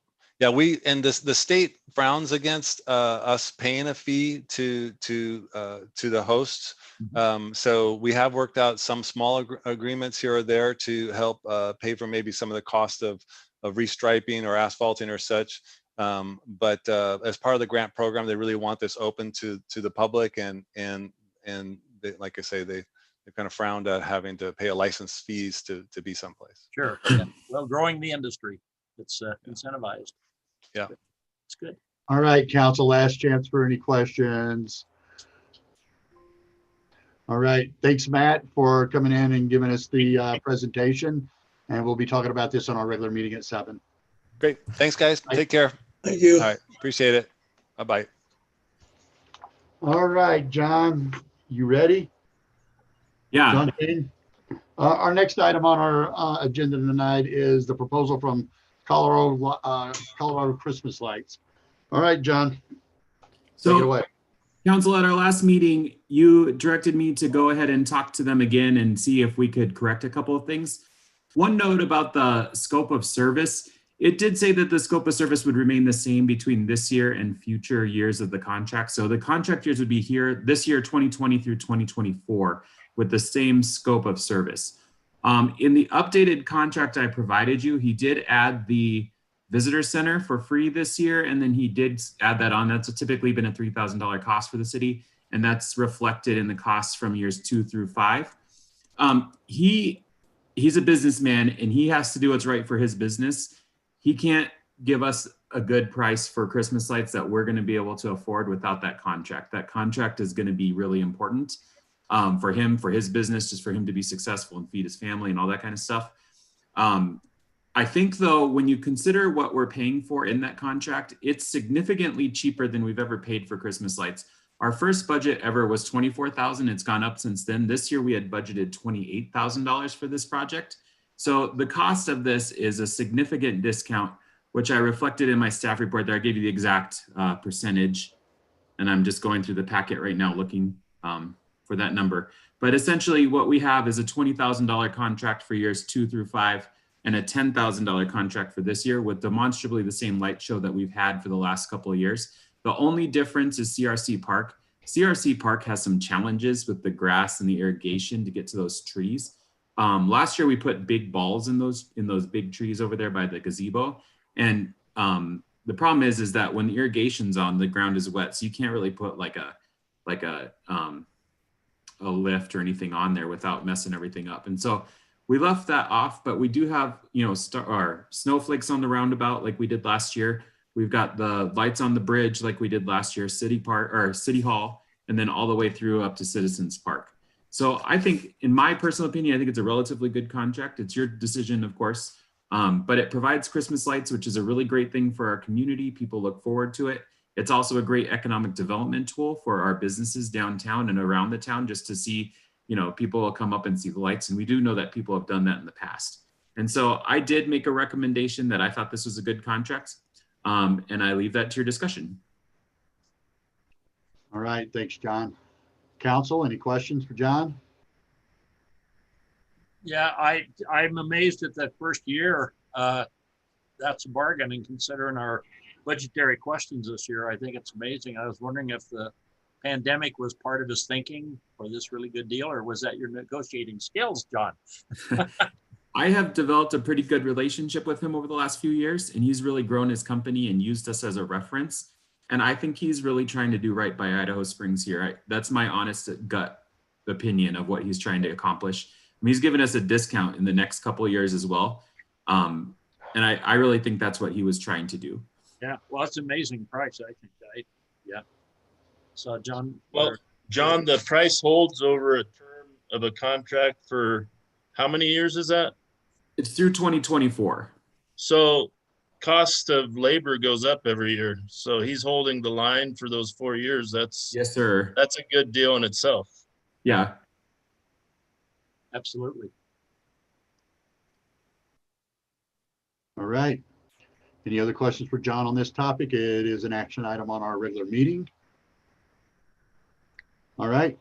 Yeah, the state frowns against us paying a fee to the hosts. So we have worked out some small agreements here or there to help pay for maybe some of the cost of restriping or asphalting or such. But as part of the grant program, they really want this open to the public, and they, like I say, they kind of frowned at having to pay a license fees to be someplace. Sure. Yeah. Well, growing the industry, it's incentivized. Yeah, it's good. All right, council, last chance for any questions. All right, thanks, Matt, for coming in and giving us the presentation. And we'll be talking about this on our regular meeting at 7. Great. Thanks, guys. Take care. Thank you. All right. Appreciate it. Bye-bye. All right, John, you ready? Yeah. John Hayden? Our next item on our agenda tonight is the proposal from Colorado Christmas lights. All right, John, take it away. Council, at our last meeting, you directed me to go ahead and talk to them again and see if we could correct a couple of things. One note about the scope of service. It did say that the scope of service would remain the same between this year and future years of the contract. So the contract years would be here this year, 2020 through 2024, with the same scope of service. In the updated contract I provided you, he did add the visitor center for free this year, and then he did add that on. That's typically been a $3,000 cost for the city, and that's reflected in the costs from years 2 through 5. He's a businessman, and he has to do what's right for his business. He can't give us a good price for Christmas lights that we're going to be able to afford without that contract. That contract is going to be really important for him, for his business, just for him to be successful and feed his family and all that kind of stuff. I think though, when you consider what we're paying for in that contract, it's significantly cheaper than we've ever paid for Christmas lights. Our first budget ever was $24,000. It's gone up since then. This year we had budgeted $28,000 for this project. So the cost of this is a significant discount, which I reflected in my staff report there. I gave you the exact percentage, and I'm just going through the packet right now looking for that number. But essentially what we have is a $20,000 contract for years 2 through 5 and a $10,000 contract for this year with demonstrably the same light show that we've had for the last couple of years. The only difference is CRC Park. CRC Park has some challenges with the grass and the irrigation to get to those trees. Last year we put big balls in those big trees over there by the gazebo. And the problem is that when the irrigation's on, the ground is wet. So you can't really put like a lift or anything on there without messing everything up. And so we left that off, but we do have, our snowflakes on the roundabout like we did last year. We've got the lights on the bridge like we did last year, City Hall, and then all the way through up to Citizens Park. So I think, in my personal opinion, I think it's a relatively good contract. It's your decision, of course, but it provides Christmas lights, which is a really great thing for our community. People look forward to it. It's also a great economic development tool for our businesses downtown and around the town, just to see, people will come up and see the lights. And we do know that people have done that in the past. And so I did make a recommendation that I thought this was a good contract. And I leave that to your discussion. All right, thanks, John. Council, any questions for John? Yeah, I'm amazed at that first year. That's a bargain, and considering our budgetary questions this year, I think it's amazing. I was wondering if the pandemic was part of his thinking for this really good deal, or was that your negotiating skills, John? I have developed a pretty good relationship with him over the last few years, and he's really grown his company and used us as a reference. And I think he's really trying to do right by Idaho Springs here. That's my honest gut opinion of what he's trying to accomplish. I mean, he's given us a discount in the next couple of years as well. And I really think that's what he was trying to do. Yeah, well, it's an amazing price, I think. Yeah. So, John. Well, John, the price holds over a term of a contract for how many years is that? It's through 2024. So cost of labor goes up every year. So he's holding the line for those 4 years. Yes, sir. That's a good deal in itself. Yeah. Absolutely. All right. Any other questions for John on this topic? It is an action item on our regular meeting. All right,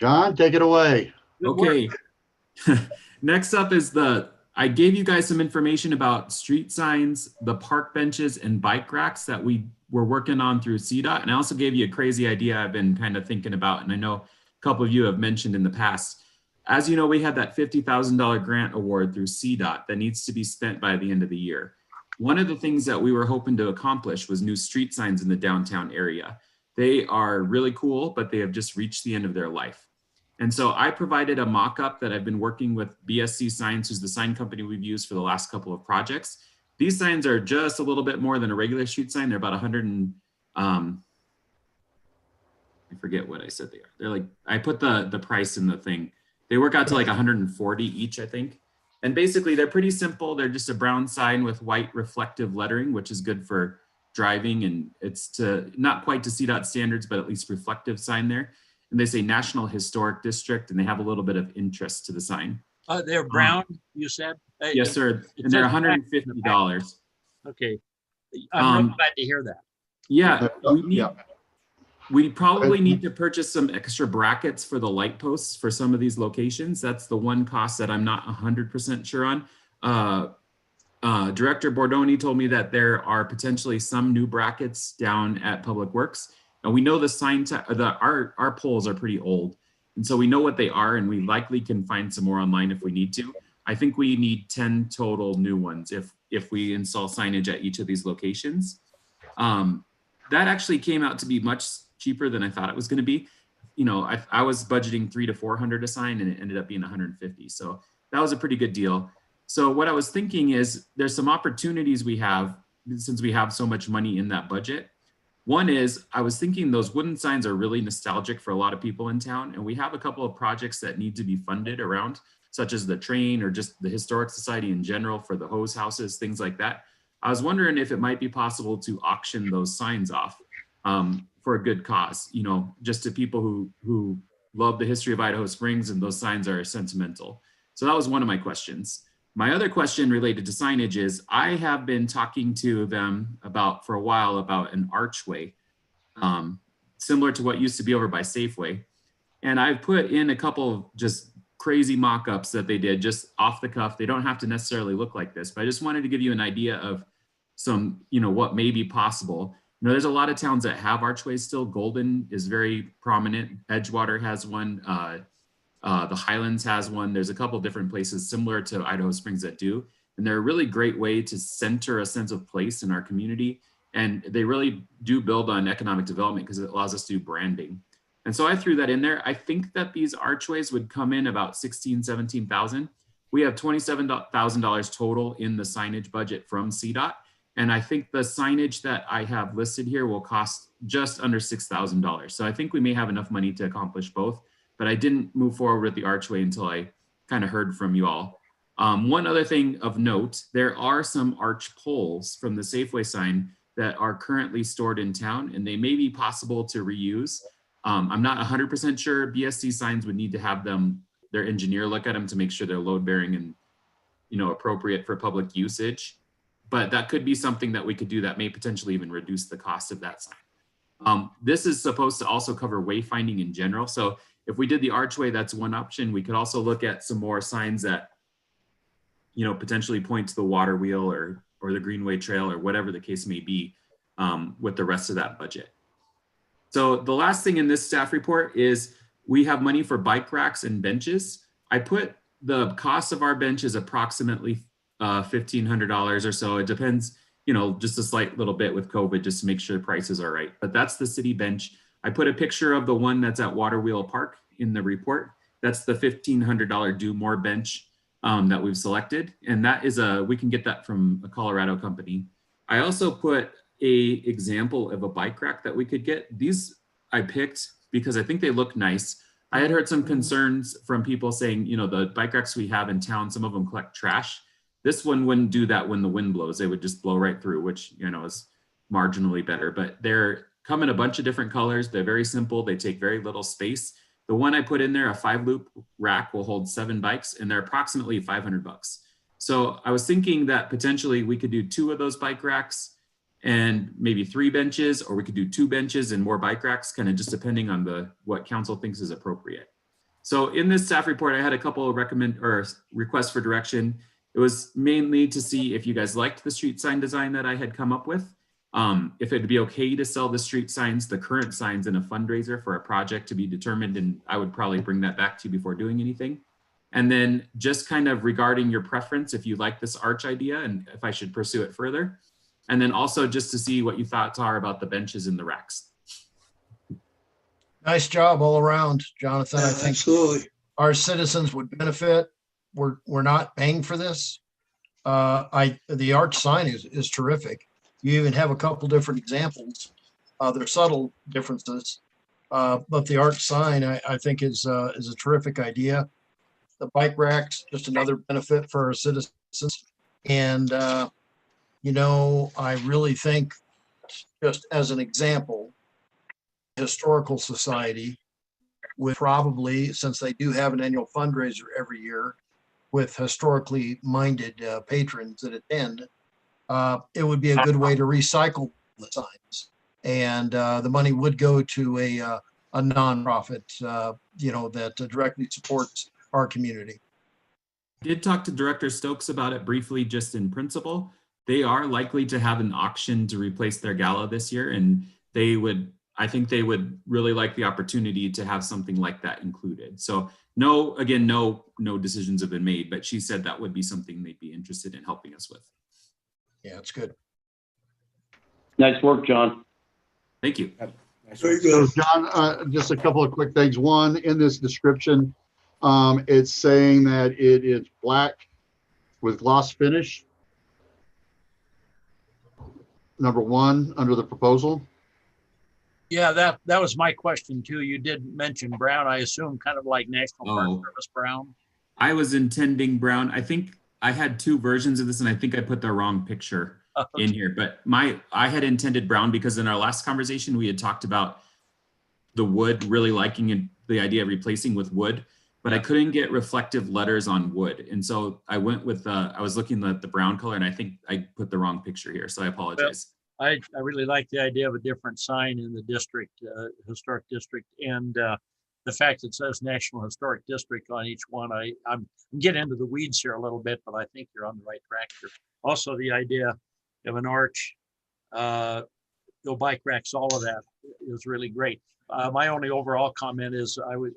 John, take it away. Okay. Next up is I gave you guys some information about street signs, the park benches, and bike racks that we were working on through CDOT. And I also gave you a crazy idea I've been kind of thinking about, and I know a couple of you have mentioned in the past. As you know, we had that $50,000 grant award through CDOT that needs to be spent by the end of the year. One of the things that we were hoping to accomplish was new street signs in the downtown area. They are really cool, but they have just reached the end of their life. And so I provided a mock-up that I've been working with BSC Signs, who's the sign company we've used for the last couple of projects. These signs are just a little bit more than a regular street sign. They're about 100 and, I forget what I said they are. They're like, I put the price in the thing. They work out to like 140 each, I think. And basically they're pretty simple. They're just a brown sign with white reflective lettering, which is good for driving. And it's not quite to CDOT standards, but at least reflective sign there. And they say National Historic District, and they have a little bit of interest to the sign. They're brown, you said? Yes, sir. And they're $150. Okay. I'm really glad to hear that. Yeah. We probably need to purchase some extra brackets for the light posts for some of these locations. That's the one cost that I'm not 100% sure on. Director Bordoni told me that there are potentially some new brackets down at Public Works. And we know the sign, our poles are pretty old. And so we know what they are, and we likely can find some more online if we need to. I think we need 10 total new ones if we install signage at each of these locations. That actually came out to be much cheaper than I thought it was going to be. You know, I was budgeting $300 to $400 a sign, and it ended up being 150. So that was a pretty good deal. So what I was thinking is there's some opportunities we have since we have so much money in that budget. One is, I was thinking those wooden signs are really nostalgic for a lot of people in town, and we have a couple of projects that need to be funded around, such as the train or just the Historic Society in general for the hose houses, things like that. I was wondering if it might be possible to auction those signs off for a good cause, you know, just to people who love the history of Idaho Springs, and those signs are sentimental. So that was one of my questions. My other question related to signage is, I have been talking to them for a while about an archway, similar to what used to be over by Safeway. And I've put in a couple of just crazy mock-ups that they did just off the cuff. They don't have to necessarily look like this, but I just wanted to give you an idea of some, you know, what may be possible. You know, there's a lot of towns that have archways still. Golden is very prominent. Edgewater has one. The Highlands has one. There's a couple different places similar to Idaho Springs that do. And they're a really great way to center a sense of place in our community. And they really do build on economic development because it allows us to do branding. And so I threw that in there. I think that these archways would come in about 16, 17,000. We have $27,000 total in the signage budget from CDOT. And I think the signage that I have listed here will cost just under $6,000. So I think we may have enough money to accomplish both, but I didn't move forward with the archway until I kind of heard from you all. One other thing of note, there are some arch poles from the Safeway sign that are currently stored in town, and they may be possible to reuse. I'm not 100% sure. BSC signs would need to have their engineer look at them to make sure they're load bearing and, you know, appropriate for public usage. But that could be something that we could do that may potentially even reduce the cost of that sign. This is supposed to also cover wayfinding in general. So if we did the archway, that's one option. We could also look at some more signs that, you know, potentially point to the water wheel or the Greenway Trail or whatever the case may be with the rest of that budget. So the last thing in this staff report is we have money for bike racks and benches. I put the cost of our bench is approximately $1,500 or so. It depends, you know, just a slight little bit with COVID just to make sure prices are right. But that's the city bench. I put a picture of the one that's at Water Wheel Park in the report. That's the $1,500 Do More bench that we've selected. And that is we can get that from a Colorado company. I also put a example of a bike rack that we could get. These I picked because I think they look nice. I had heard some concerns from people saying, you know, the bike racks we have in town, some of them collect trash. This one wouldn't do that when the wind blows. They would just blow right through, which, you know, is marginally better. But they're come in a bunch of different colors. They're very simple. They take very little space. The one I put in there, a 5-loop rack, will hold 7 bikes, and they're approximately $500. So I was thinking that potentially we could do 2 of those bike racks and maybe 3 benches, or we could do 2 benches and more bike racks, kind of just depending on what council thinks is appropriate. So in this staff report, I had a couple of requests for direction. It was mainly to see if you guys liked the street sign design that I had come up with. If it'd be okay to sell the street signs, the current signs, in a fundraiser for a project to be determined, and I would probably bring that back to you before doing anything. And then just kind of regarding your preference, if you like this arch idea and if I should pursue it further. And then also just to see what you thoughts are about the benches and the racks. Nice job all around, Jonathan. I think Absolutely. our citizens would benefit. We're not paying for this. The arch sign is terrific. You even have a couple different examples. They're subtle differences, but the arch sign I think is a terrific idea. The bike racks, just another benefit for our citizens. And you know, I really think, just as an example, Historical Society would probably, since they do have an annual fundraiser every year with historically minded patrons that attend, it would be a good way to recycle the signs. And the money would go to a nonprofit, you know, that directly supports our community. Did talk to Director Stokes about it briefly, just in principle. They are likely to have an auction to replace their gala this year, and I think they would really like the opportunity to have something like that included. So no decisions have been made, but she said that would be something they'd be interested in helping us with. Yeah, it's good. Nice work, John. Thank you. Very So good. John, just a couple of quick things. One, in this description, it's saying that it is black with gloss finish. number one under the proposal? Yeah, that was my question too. You did mention brown, I assume kind of like National Park Oh. Service brown. I was intending brown. I think I had two versions of this and I think I put the wrong picture in here, but I had intended brown because in our last conversation, we had talked about the wood, really liking the idea of replacing with wood, but I couldn't get reflective letters on wood. And so I went with, I was looking at the brown color and I think I put the wrong picture here. So I apologize. I really like the idea of a different sign in the district, historic district, and the fact that it says National Historic District on each one. I'm getting into the weeds here a little bit, but I think you're on the right track here. Also, the idea of an arch, no bike racks, all of that is really great. My only overall comment is I would,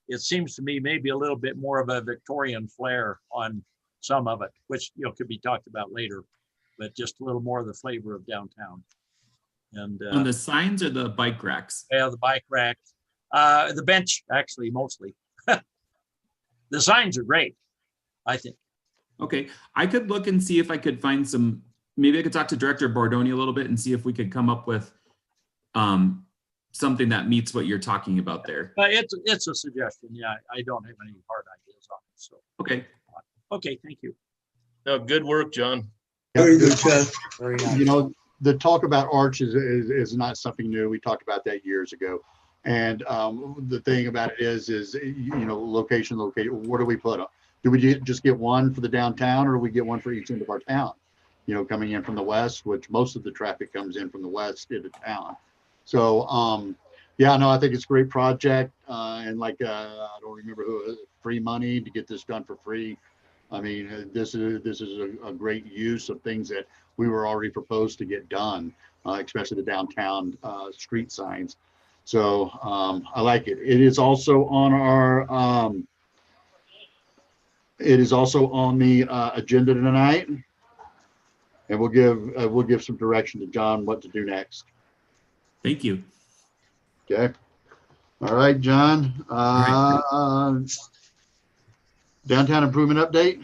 it seems to me maybe a little bit more of a Victorian flair on some of it, which could be talked about later, but just a little more of the flavor of downtown. And on the signs or the bike racks? Yeah, the bike rack, the bench actually mostly. The signs are great, I think. Okay, I could look and see if I could find some, maybe I could talk to Director Bordoni a little bit and see if we could come up with something that meets what you're talking about there. It's a suggestion. Yeah, I don't have any hard ideas on it. So okay. Okay, thank you. No, good work, John. Very good, John. Very nice. You know, the talk about arches is not something new. We talked about that years ago. And the thing about it is location. Where do we put them? Do we just get one for the downtown, or do we get one for each end of our town? Coming in from the west, which most of the traffic comes in from the west into town. So, yeah, no, I think it's a great project. And like, I don't remember who, free money to get this done for free. I mean, this is a great use of things that we were already proposed to get done, especially the downtown street signs. So I like it. It is also on our, it is also on the agenda tonight, and we'll give some direction to John what to do next. Thank you. Okay. All right, John. Downtown improvement update.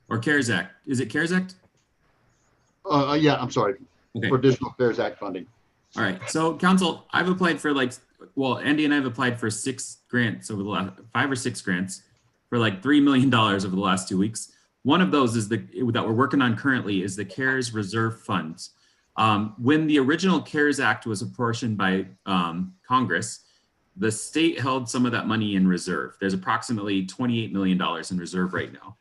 Or CARES Act. Is it CARES Act? Yeah, I'm sorry. Okay. For additional CARES Act funding. All right. So council, I've applied for Andy and I have applied for 6 grants over the last 5 or 6 grants for like $3 million over the last 2 weeks. One of those is that we're working on currently is the CARES Reserve Funds. When the original CARES Act was apportioned by Congress, the state held some of that money in reserve. There's approximately $28 million in reserve right now.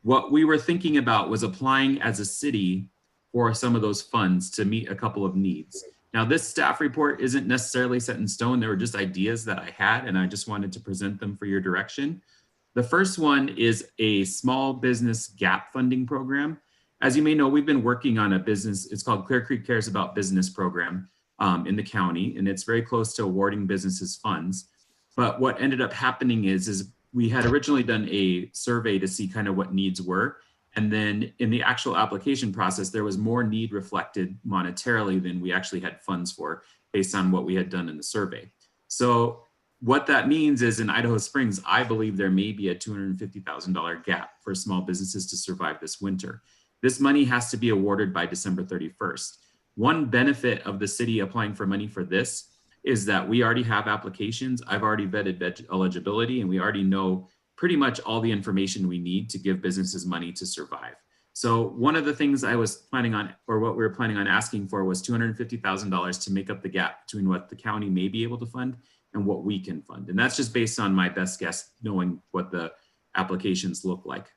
What we were thinking about was applying as a city for some of those funds to meet a couple of needs. Now, this staff report isn't necessarily set in stone. There were just ideas that I had, and I just wanted to present them for your direction. The first one is a small business gap funding program. As you may know, we've been working on a business, it's called Clear Creek Cares About Business program in the county, and it's very close to awarding businesses funds. But what ended up happening is we had originally done a survey to see kind of what needs were. And then in the actual application process, there was more need reflected monetarily than we actually had funds for based on what we had done in the survey. So what that means is in Idaho Springs, I believe there may be a $250,000 gap for small businesses to survive this winter. This money has to be awarded by December 31st. One benefit of the city applying for money for this is that we already have applications. I've already vetted eligibility, and we already know pretty much all the information we need to give businesses money to survive. So one of the things I was planning on, or what we were planning on asking for, was $250,000 to make up the gap between what the county may be able to fund and what we can fund. And that's just based on my best guess, knowing what the applications look like.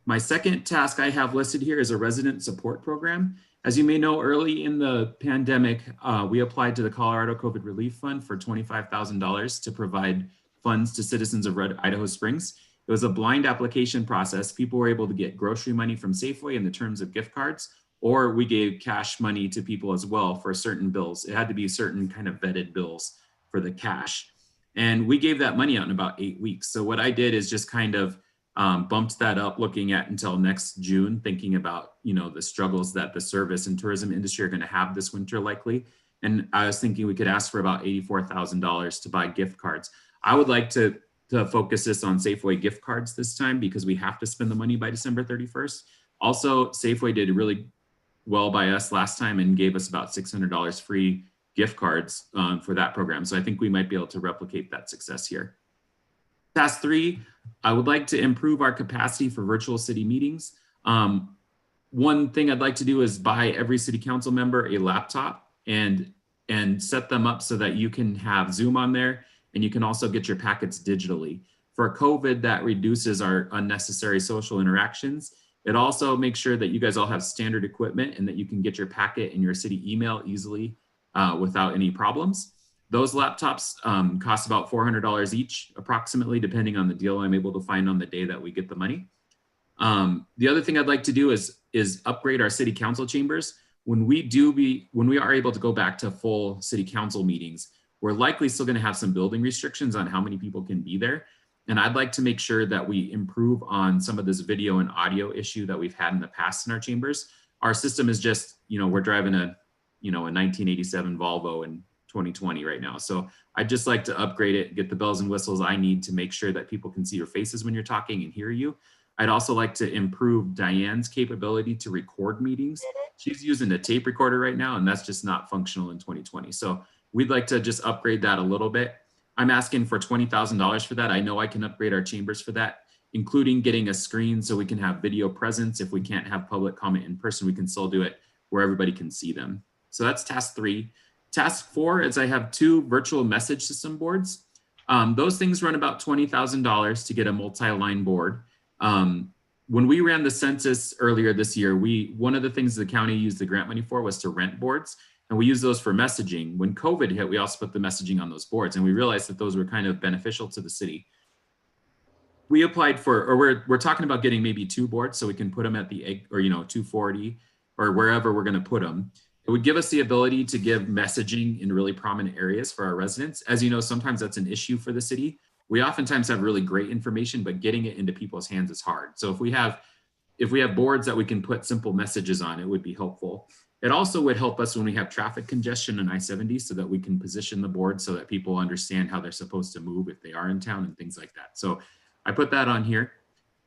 My second task I have listed here is a resident support program. As you may know, early in the pandemic, we applied to the Colorado COVID Relief Fund for $25,000 to provide funds to citizens of Idaho Springs. It was a blind application process. People were able to get grocery money from Safeway in the terms of gift cards, or we gave cash money to people as well for certain bills. It had to be certain kind of vetted bills for the cash. And we gave that money out in about 8 weeks. So what I did is just kind of bumped that up, looking at until next June, thinking about, the struggles that the service and tourism industry are going to have this winter likely. And I was thinking we could ask for about $84,000 to buy gift cards. I would like to focus this on Safeway gift cards this time because we have to spend the money by December 31st. Also, Safeway did really well by us last time and gave us about $600 free gift cards for that program. So I think we might be able to replicate that success here. Task 3, I would like to improve our capacity for virtual city meetings. One thing I'd like to do is buy every city council member a laptop and set them up so that you can have Zoom on there, and you can also get your packets digitally. For COVID, that reduces our unnecessary social interactions. It also makes sure that you guys all have standard equipment and that you can get your packet in your city email easily without any problems. Those laptops cost about $400 each, approximately, depending on the deal I'm able to find on the day that we get the money. The other thing I'd like to do is upgrade our city council chambers. When we are able to go back to full city council meetings, we're likely still going to have some building restrictions on how many people can be there. And I'd like to make sure that we improve on some of this video and audio issue that we've had in the past in our chambers. Our system is just, we're driving a 1987 Volvo in 2020 right now. So I'd just like to upgrade it, get the bells and whistles I need to make sure that people can see your faces when you're talking and hear you. I'd also like to improve Diane's capability to record meetings. She's using a tape recorder right now, and that's just not functional in 2020. So we'd like to just upgrade that a little bit. I'm asking for $20,000 for that. I know I can upgrade our chambers for that, including getting a screen so we can have video presence. If we can't have public comment in person, we can still do it where everybody can see them. So that's task 3. Task 4 is I have 2 virtual message system boards. Those things run about $20,000 to get a multi-line board. When we ran the census earlier this year, one of the things the county used the grant money for was to rent boards, and we use those for messaging. When COVID hit, we also put the messaging on those boards, and we realized that those were kind of beneficial to the city. We applied for, or we're talking about getting maybe 2 boards so we can put them at the egg, or 240 or wherever we're going to put them. It would give us the ability to give messaging in really prominent areas for our residents. As you know, sometimes that's an issue for the city. We oftentimes have really great information, but getting it into people's hands is hard. So if we have boards that we can put simple messages on, it would be helpful. It also would help us when we have traffic congestion on I-70 so that we can position the board so that people understand how they're supposed to move if they are in town and things like that. So I put that on here.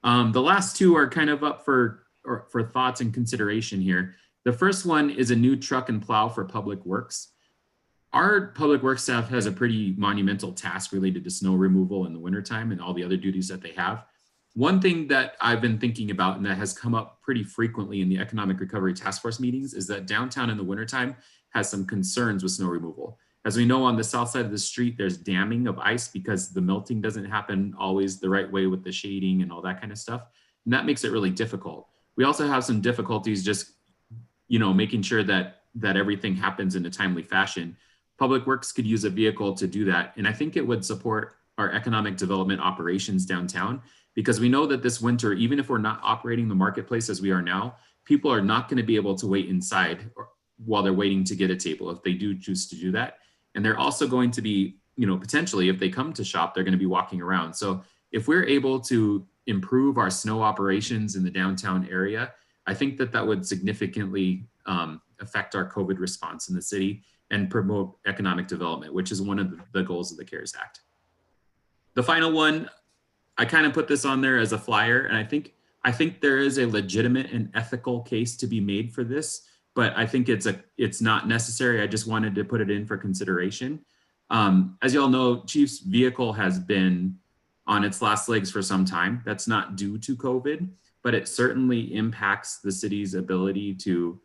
The last 2 are kind of up for thoughts and consideration here. The first one is a new truck and plow for Public Works. Our Public Works staff has a pretty monumental task related to snow removal in the wintertime and all the other duties that they have. One thing that I've been thinking about and that has come up pretty frequently in the Economic Recovery Task Force meetings is that downtown in the wintertime has some concerns with snow removal. As we know, on the south side of the street, there's damming of ice because the melting doesn't happen always the right way with the shading and all that kind of stuff. And that makes it really difficult. We also have some difficulties just, making sure that everything happens in a timely fashion. Public Works could use a vehicle to do that. And I think it would support our economic development operations downtown, because we know that this winter, even if we're not operating the marketplace as we are now, people are not going to be able to wait inside while they're waiting to get a table if they do choose to do that. And they're also going to be, potentially if they come to shop, they're going to be walking around. So if we're able to improve our snow operations in the downtown area, I think that would significantly affect our COVID response in the city and promote economic development, which is one of the goals of the CARES Act. The final one, I kind of put this on there as a flyer, and I think there is a legitimate and ethical case to be made for this, but I think it's not necessary. I just wanted to put it in for consideration. As you all know, Chief's vehicle has been on its last legs for some time. That's not due to COVID, but it certainly impacts the city's ability to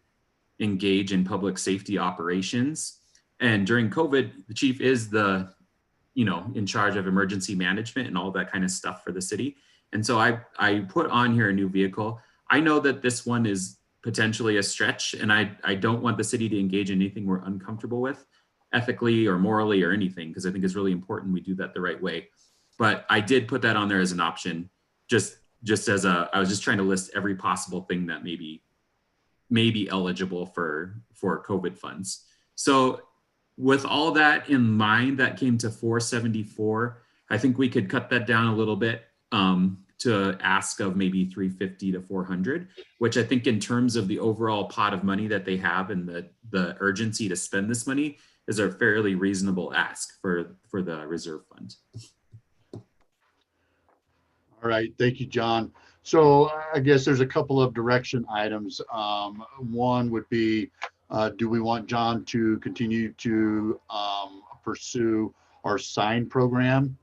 engage in public safety operations. And during COVID, the chief is in charge of emergency management and all that kind of stuff for the city. And so I put on here a new vehicle. I know that this one is potentially a stretch, and I don't want the city to engage in anything we're uncomfortable with ethically or morally or anything, because I think it's really important we do that the right way. But I did put that on there as an option, just as I was just trying to list every possible thing that may be eligible for COVID funds. So with all that in mind, that came to 474. I think we could cut that down a little bit to ask of maybe 350 to 400, which I think in terms of the overall pot of money that they have and the urgency to spend this money is a fairly reasonable ask for the reserve fund. All right, thank you, John. So I guess there's a couple of direction items. One would be, do we want John to continue to pursue our sign program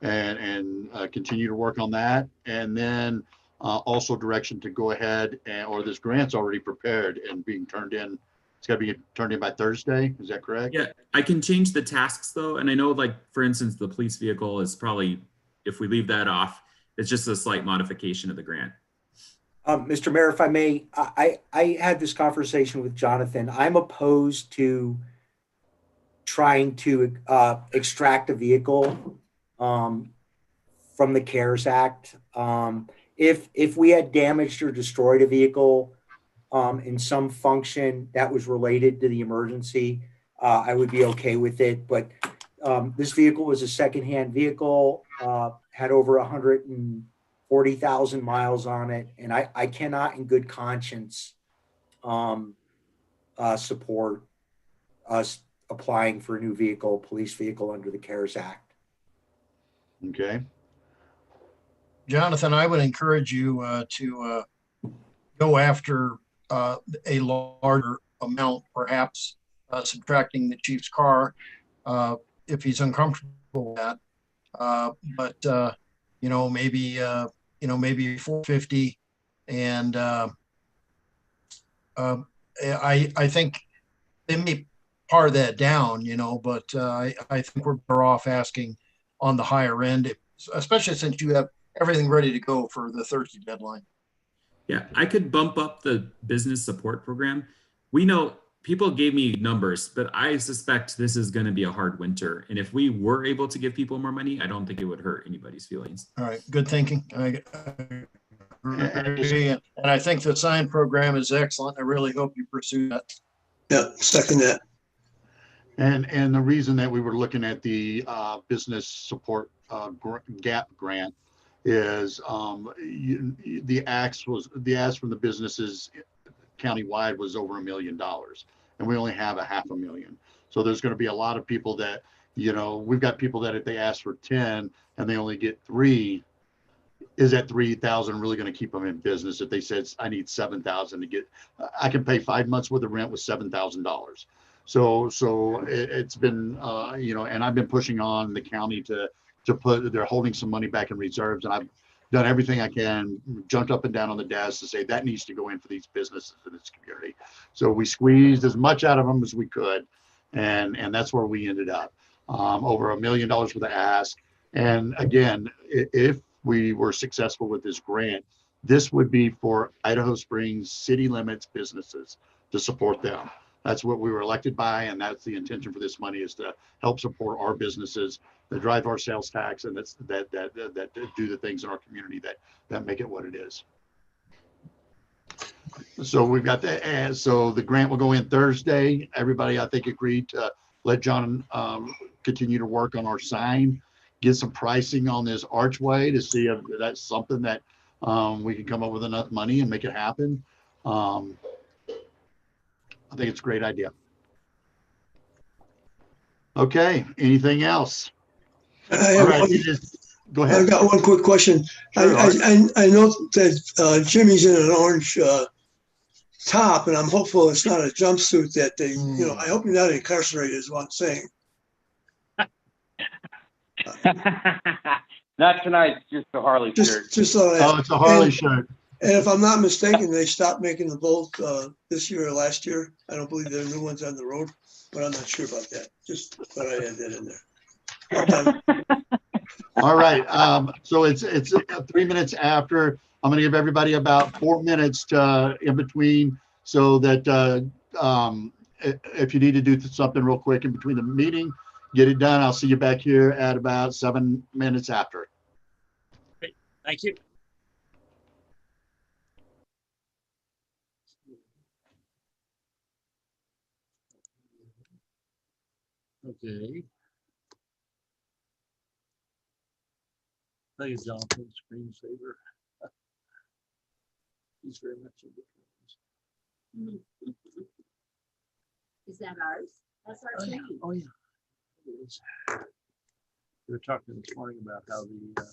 and continue to work on that? And then also direction to go ahead or this grant's already prepared and being turned in. It's got to be turned in by Thursday. Is that correct? Yeah, I can change the tasks though. And I know, like, for instance, the police vehicle is probably, if we leave that off, it's just a slight modification of the grant. Mr. Mayor, if I may, I had this conversation with Jonathan. I'm opposed to trying to extract a vehicle from the CARES Act. If we had damaged or destroyed a vehicle in some function that was related to the emergency, I would be okay with it. But this vehicle was a secondhand vehicle, had over 140,000 miles on it, and I cannot in good conscience support us applying for a new vehicle, police vehicle under the CARES Act. Okay. Jonathan, I would encourage you to go after a larger amount, perhaps subtracting the chief's car if he's uncomfortable with that. But maybe 450, and I think they may par that down, but I think we're better off asking on the higher end, especially since you have everything ready to go for the Thursday deadline. Yeah, I could bump up the business support program. We know people gave me numbers, but I suspect this is going to be a hard winter. And if we were able to give people more money, I don't think it would hurt anybody's feelings. All right, good thinking. I agree. And I think the sign program is excellent. I really hope you pursue that. Yeah, second that. And the reason that we were looking at the business support GAP grant is the ask from the businesses countywide was over $1 million, and we only have $500,000. So there's going to be a lot of people that, we've got people that if they ask for 10 and they only get 3, is that 3,000 really going to keep them in business? If they said I need 7,000 to get, I can pay 5 months worth of rent with $7,000. So it's been, and I've been pushing on the county to put, they're holding some money back in reserves, and I've done everything I can, jumped up and down on the desk to say that needs to go in for these businesses in this community. So we squeezed as much out of them as we could, and that's where we ended up, over $1 million worth of ask. And again, if we were successful with this grant, this would be for Idaho Springs city limits businesses to support them. That's what we were elected by, and that's the intention for this money, is to help support our businesses that drive our sales tax and that do the things in our community that make it what it is. So we've got that, and so the grant will go in Thursday. Everybody, I think, agreed to let John continue to work on our sign, get some pricing on this archway to see if that's something that we can come up with enough money and make it happen. I think it's a great idea. Okay, anything else? All right, go ahead. I've got one quick question. Sure, I know that Jimmy's in an orange top, and I'm hopeful it's not a jumpsuit that they, I hope you're not incarcerated is what I'm saying. Not tonight, just a Harley shirt. Just so oh, it's a Harley shirt. And if I'm not mistaken, they stopped making the Bolt this year or last year. I don't believe there are new ones on the road, but I'm not sure about that. Just thought I'd add that in there. All right. So it's 3 minutes after. I'm going to give everybody about 4 minutes to in between, so that if you need to do something real quick in between the meeting, get it done. I'll see you back here at about 7 minutes after. Great. Thank you. Okay. Thank you, Jonathan, screensaver. He's very much a difference. Is that ours? That's our screen. Oh, yeah. It is. We were talking this morning about how the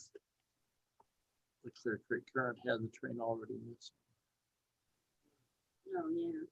The Clear Creek Current had the train already missed. Oh, yeah.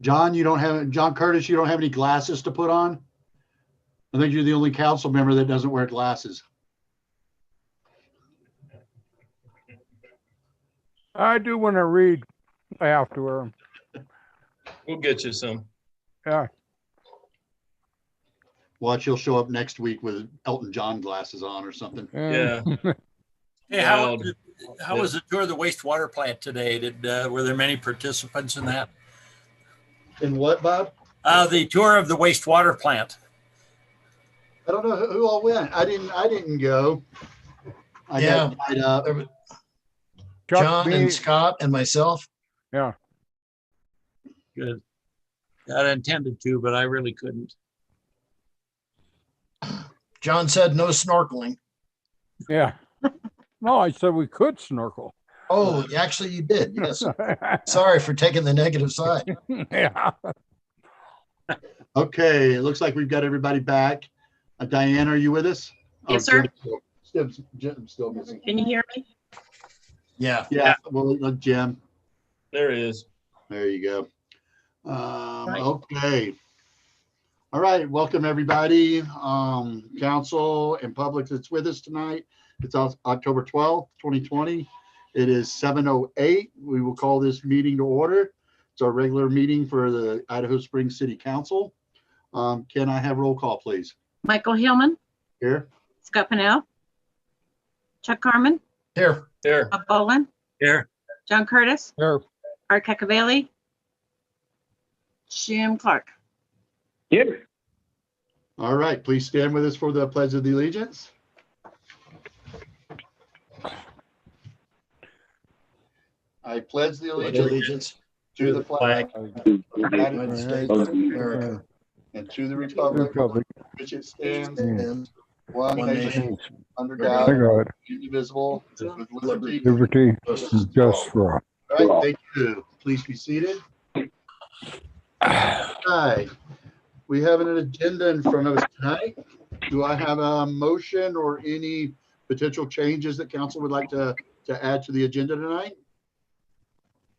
John, John Curtis, you don't have any glasses to put on? I think you're the only council member that doesn't wear glasses. I do when I read. I have to wear them. We'll get you some. Yeah. Watch, he'll show up next week with Elton John glasses on or something. Yeah. Hey, Loud. how was the tour of the wastewater plant today? Were there many participants in that? And what, Bob? The tour of the wastewater plant. I don't know who all went. I didn't go. I got tied up. John and Scott and myself. Yeah. Good. I intended to, but I really couldn't. John said no snorkeling. Yeah. No, I said we could snorkel. Oh, actually you did. Yes. Sorry for taking the negative side. Yeah. Okay, it looks like we've got everybody back. Diane, are you with us? Yes, sir. Jim's still missing. Can you hear me? Yeah. Yeah, well, look, Jim. There he is. There you go. Okay. All right, welcome everybody, council and public that's with us tonight. It's October 12th, 2020. It is 7:08. We will call this meeting to order. It's our regular meeting for the Idaho Springs City Council. Can I have roll call, please? Michael Hillman, Here. Scott Pennell, Chuck Carmen, Here. Here. Bob Boland, Here. John Curtis, Here. Art Cacavelli, Jim Clark. Here. All right, please stand with us for the Pledge of the Allegiance. I pledge the allegiance to the flag of the United States of America and to the republic which it stands, one nation, under God, indivisible, with liberty Liberty, and just for all. All right, thank you. Please be seated. Hi, we have an agenda in front of us tonight. Do I have a motion or any potential changes that council would like to add to the agenda tonight?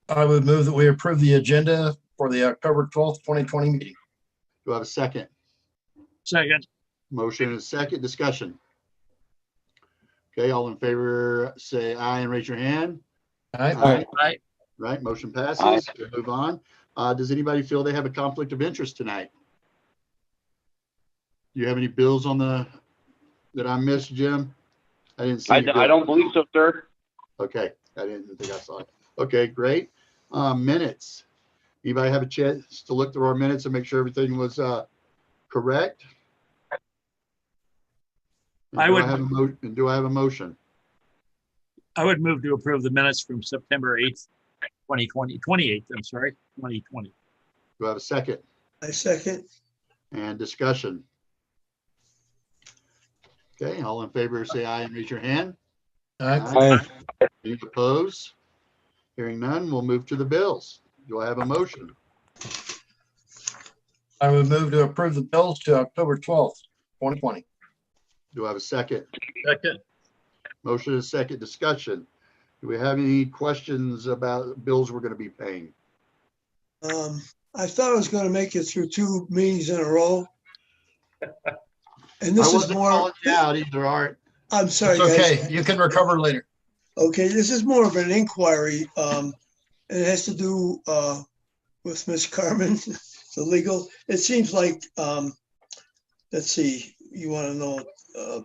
I would move that we approve the agenda for the October 12th, 2020 meeting. Do I have a second? Second. Motion and a second. Discussion. Okay, all in favor, say aye and raise your hand. Aye. Aye. Right, motion passes. We'll move on. Does anybody feel they have a conflict of interest tonight? Do you have any bills on that I missed, Jim? I didn't see. I don't believe so, sir. Okay, I didn't think I saw it. Okay, great. Minutes. Anybody have a chance to look through our minutes and make sure everything was correct? And I do would- have a do I have a motion? I would move to approve the minutes from September 8th, 2020, 28th, I'm sorry, 2020. Do I have a second? I second. And discussion. Okay, all in favor, say aye and raise your hand. Aye. Any opposed? Hearing none, we'll move to the bills. Do I have a motion? I would move to approve the bills to October 12th, 2020. Do I have a second? Second. Motion is second. Discussion. Do we have any questions about bills we're going to be paying? I thought I was gonna make it through 2 meetings in a row. And I this is wasn't more, calling you out either, Art. I'm sorry, It's guys. okay. You can recover later. Okay, this is more of an inquiry. And it has to do with Ms. Carmen, the legal. It seems like, let's see, you want to know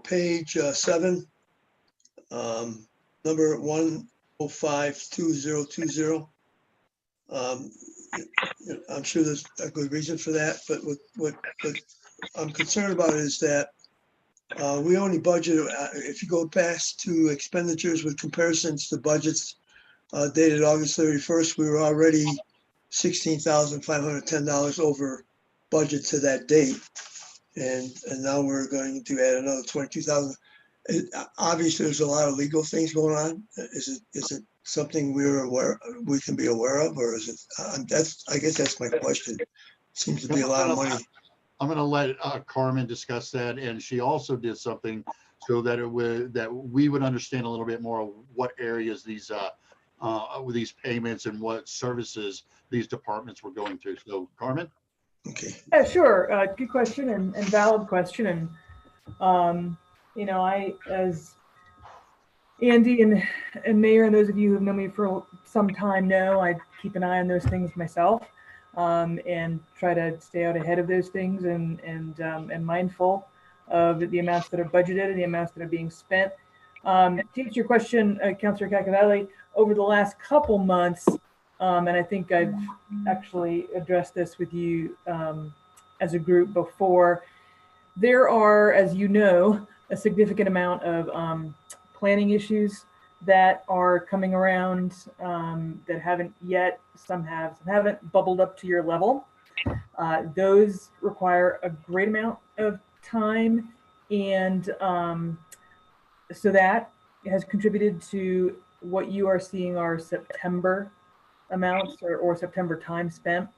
page 7, number 1052020. I'm sure there's a good reason for that, but what I'm concerned about is that we only budget, if you go past to expenditures with comparisons to budgets dated August 31st, we were already $16,510 over budget to that date. And now we're going to add another 22,000. Obviously, there's a lot of legal things going on. Is it something we can be aware of, or is it, I guess that's my question. Seems to be a lot of money. I'm going to let Carmen discuss that, and she also did something so that we would understand a little bit more of what areas these payments and what services these departments were going to. So, Carmen. Okay. Yeah, sure. Good question and valid question. And I, as Andy and Mayor, and those of you who have known me for some time know, I keep an eye on those things myself. And try to stay out ahead of those things and mindful of the amounts that are budgeted and the amounts that are being spent. To answer your question, Councilor Cacavelli, over the last couple months, and I think I've actually addressed this with you as a group before, there are, as you know, a significant amount of planning issues that are coming around that haven't yet, some haven't bubbled up to your level. Those require a great amount of time, and so that has contributed to what you are seeing are September amounts or September time spent.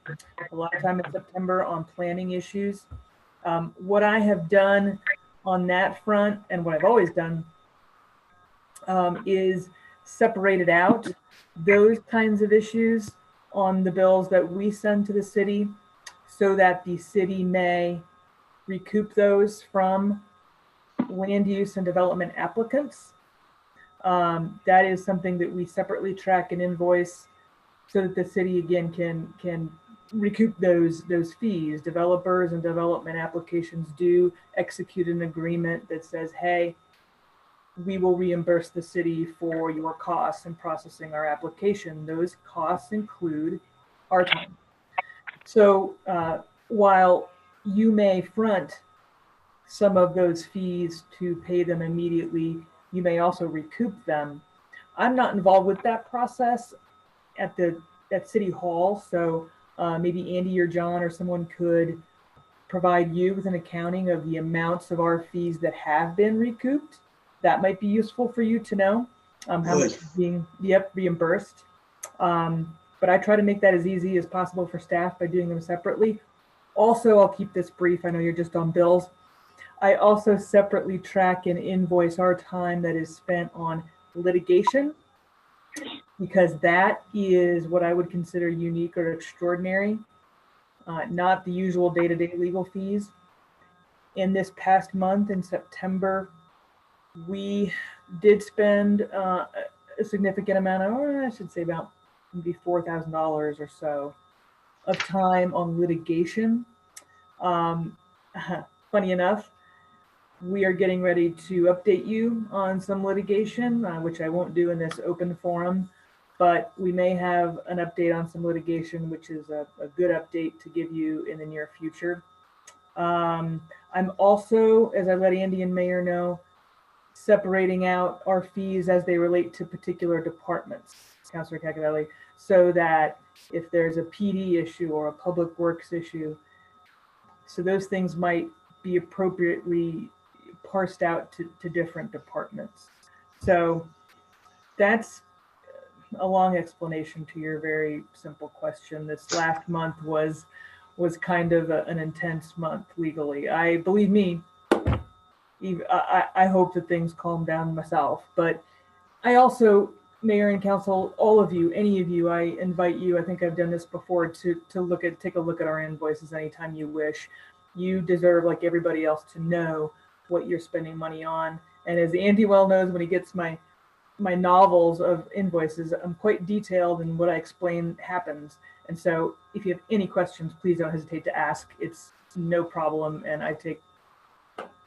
A lot of time in September on planning issues. What I have done on that front, and what I've always done, is separated out those kinds of issues on the bills that we send to the city so that the city may recoup those from land use and development applicants That is something that we separately track and invoice so that the city again can recoup those fees. Developers and development applications do execute an agreement that says, hey, we will reimburse the city for your costs in processing our application. Those costs include our time. So while you may front some of those fees to pay them immediately, you may also recoup them. I'm not involved with that process at City Hall, so maybe Andy or John or someone could provide you with an accounting of the amounts of our fees that have been recouped. That might be useful for you to know how much is being reimbursed. But I try to make that as easy as possible for staff by doing them separately. Also, I'll keep this brief. I know you're just on bills. I also separately track and invoice our time that is spent on litigation, because that is what I would consider unique or extraordinary, not the usual day-to-day legal fees. In this past month, in September, we did spend a significant amount of, or I should say about maybe $4,000 or so of time on litigation. Funny enough, we are getting ready to update you on some litigation, which I won't do in this open forum, but we may have an update on some litigation, which is a good update to give you in the near future. I'm also, as I let Andy and Mayor know, separating out our fees as they relate to particular departments, Councilor Cacavelli, so that if there's a PD issue or a public works issue, so those things might be appropriately parsed out to different departments. So that's a long explanation to your very simple question. This last month was kind of an intense month legally. Believe me, I hope that things calm down myself, but I also, Mayor and Council, all of you, any of you, I invite you, I think I've done this before, to take a look at our invoices anytime you wish. You deserve, like everybody else, to know what you're spending money on. And as Andy well knows, when he gets my novels of invoices, I'm quite detailed in what I explain happens. And so if you have any questions, please don't hesitate to ask. It's no problem, and I take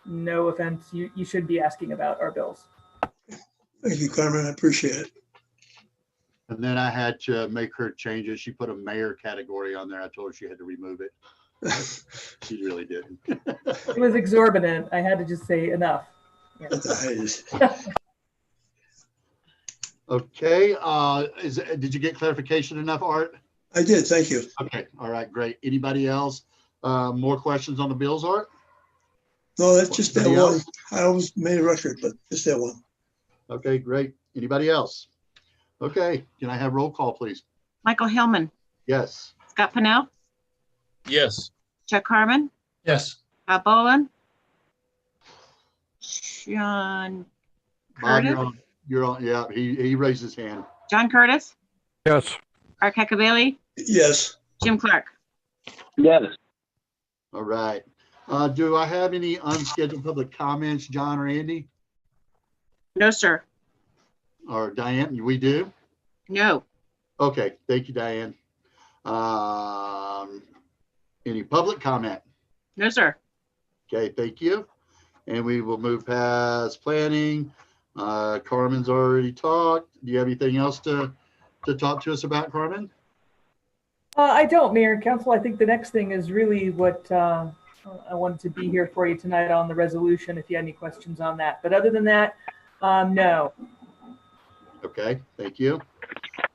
no offense. You should be asking about our bills. Thank you, Carmen. I appreciate it. And then I had to make her change it. She put a mayor category on there. I told her she had to remove it. She really didn't. It was exorbitant. I had to just say enough. Yeah. Okay. Did you get clarification enough, Art? I did. Thank you. Okay. All right. Great. Anybody else? More questions on the bills, Art? No, that's just that Anybody one. else? I almost made a record, but just that one. Okay. Great. Anybody else? Okay. Can I have roll call, please? Michael Hillman, Yes. Scott Pennell, Yes. Chuck Harmon, Yes. Bob Boland, John Bob, Curtis, you're on. Yeah. He raised his hand. John Curtis, Yes. Art Cacavelli, Yes. Jim Clark. Yes. All right. Do I have any unscheduled public comments, John or Andy? No, sir. Or Diane? We do? No. Okay. Thank you, Diane. Any public comment? No, sir. Okay. Thank you. And we will move past planning. Carmen's already talked. Do you have anything else to talk to us about, Carmen? I don't, Mayor and Council. I think the next thing is really what I wanted to be here for you tonight on the resolution, if you had any questions on that. But other than that, no. Okay, thank you.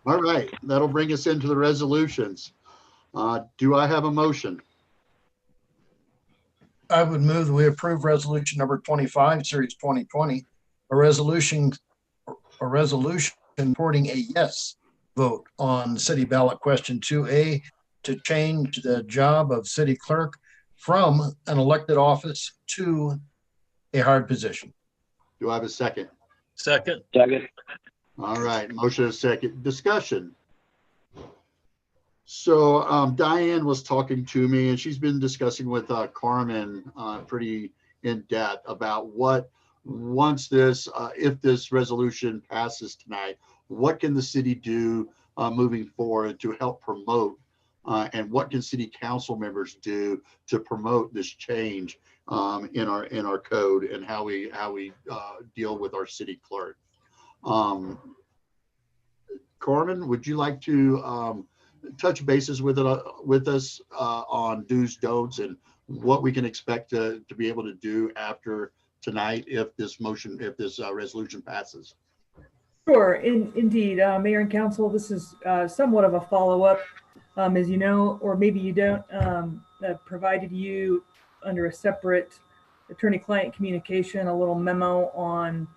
All right, that'll bring us into the resolutions. Do I have a motion? I would move that we approve resolution number 25, series 2020, a resolution reporting a yes vote on city ballot question 2A to change the job of city clerk from an elected office to a hard position. Do I have a second? Second. Second. All right, motion is second. Discussion. So Diane was talking to me, and she's been discussing with Carmen pretty in depth about what once this, if this resolution passes tonight, what can the city do moving forward to help promote, and what can city council members do to promote this change in our code and how we deal with our city clerk? Carmen, would you like to touch bases with us on do's, don'ts, and what we can expect to be able to do after tonight if this resolution passes? Sure, indeed, Mayor and Council, this is somewhat of a follow-up. As you know, or maybe you don't, provided you under a separate attorney-client communication, a little memo on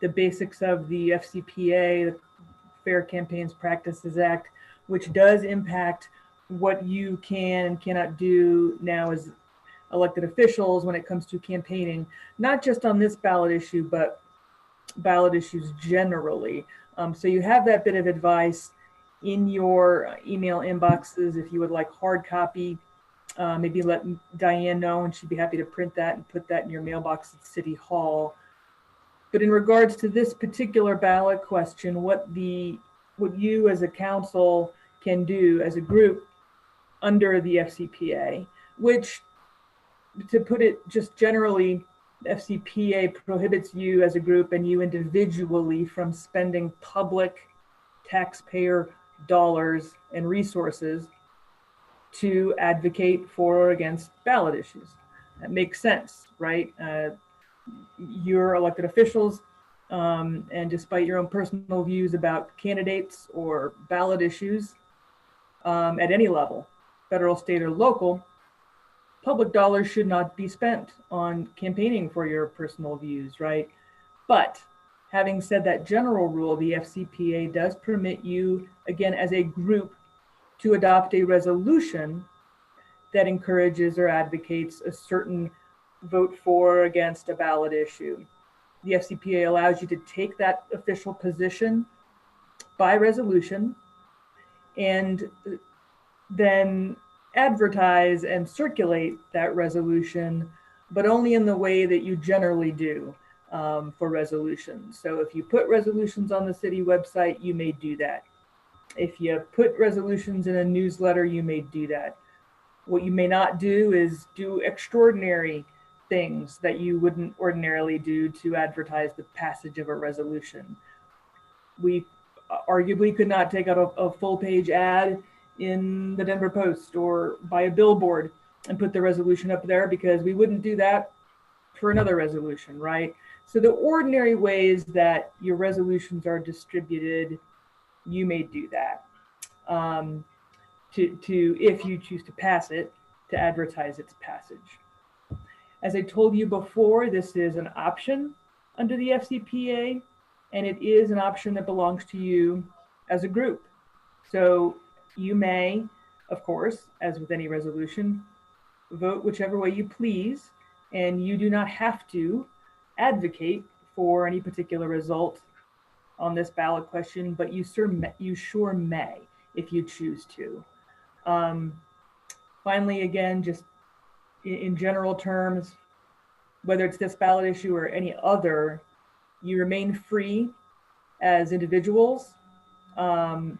the basics of the FCPA, the Fair Campaigns Practices Act, which does impact what you can and cannot do now as elected officials when it comes to campaigning, not just on this ballot issue, but ballot issues generally. So you have that bit of advice in your email inboxes. If you would like hard copy, maybe let Diane know and she'd be happy to print that and put that in your mailbox at City Hall. But in regards to this particular ballot question, what you as a council can do as a group under the FCPA, which, to put it just generally, FCPA prohibits you as a group and you individually from spending public taxpayer dollars and resources to advocate for or against ballot issues. That makes sense, right? You're elected officials, and despite your own personal views about candidates or ballot issues at any level, federal, state, or local, public dollars should not be spent on campaigning for your personal views, right? But having said that general rule, the FCPA does permit you, again, as a group, to adopt a resolution that encourages or advocates a certain vote for or against a ballot issue. The FCPA allows you to take that official position by resolution and then advertise and circulate that resolution, but only in the way that you generally do for resolutions. So if you put resolutions on the city website, you may do that. If you put resolutions in a newsletter, you may do that. What you may not do is do extraordinary things that you wouldn't ordinarily do to advertise the passage of a resolution. We arguably could not take out a full page ad in the Denver Post or buy a billboard and put the resolution up there, because we wouldn't do that for another resolution, right? So the ordinary ways that your resolutions are distributed, you may do that if you choose to pass it, to advertise its passage. As I told you before, this is an option under the FCPA, and it is an option that belongs to you as a group. So you may, of course, as with any resolution, vote whichever way you please, and you do not have to advocate for any particular result on this ballot question, but you sure may if you choose to. Finally, again, just in general terms, whether it's this ballot issue or any other, you remain free as individuals and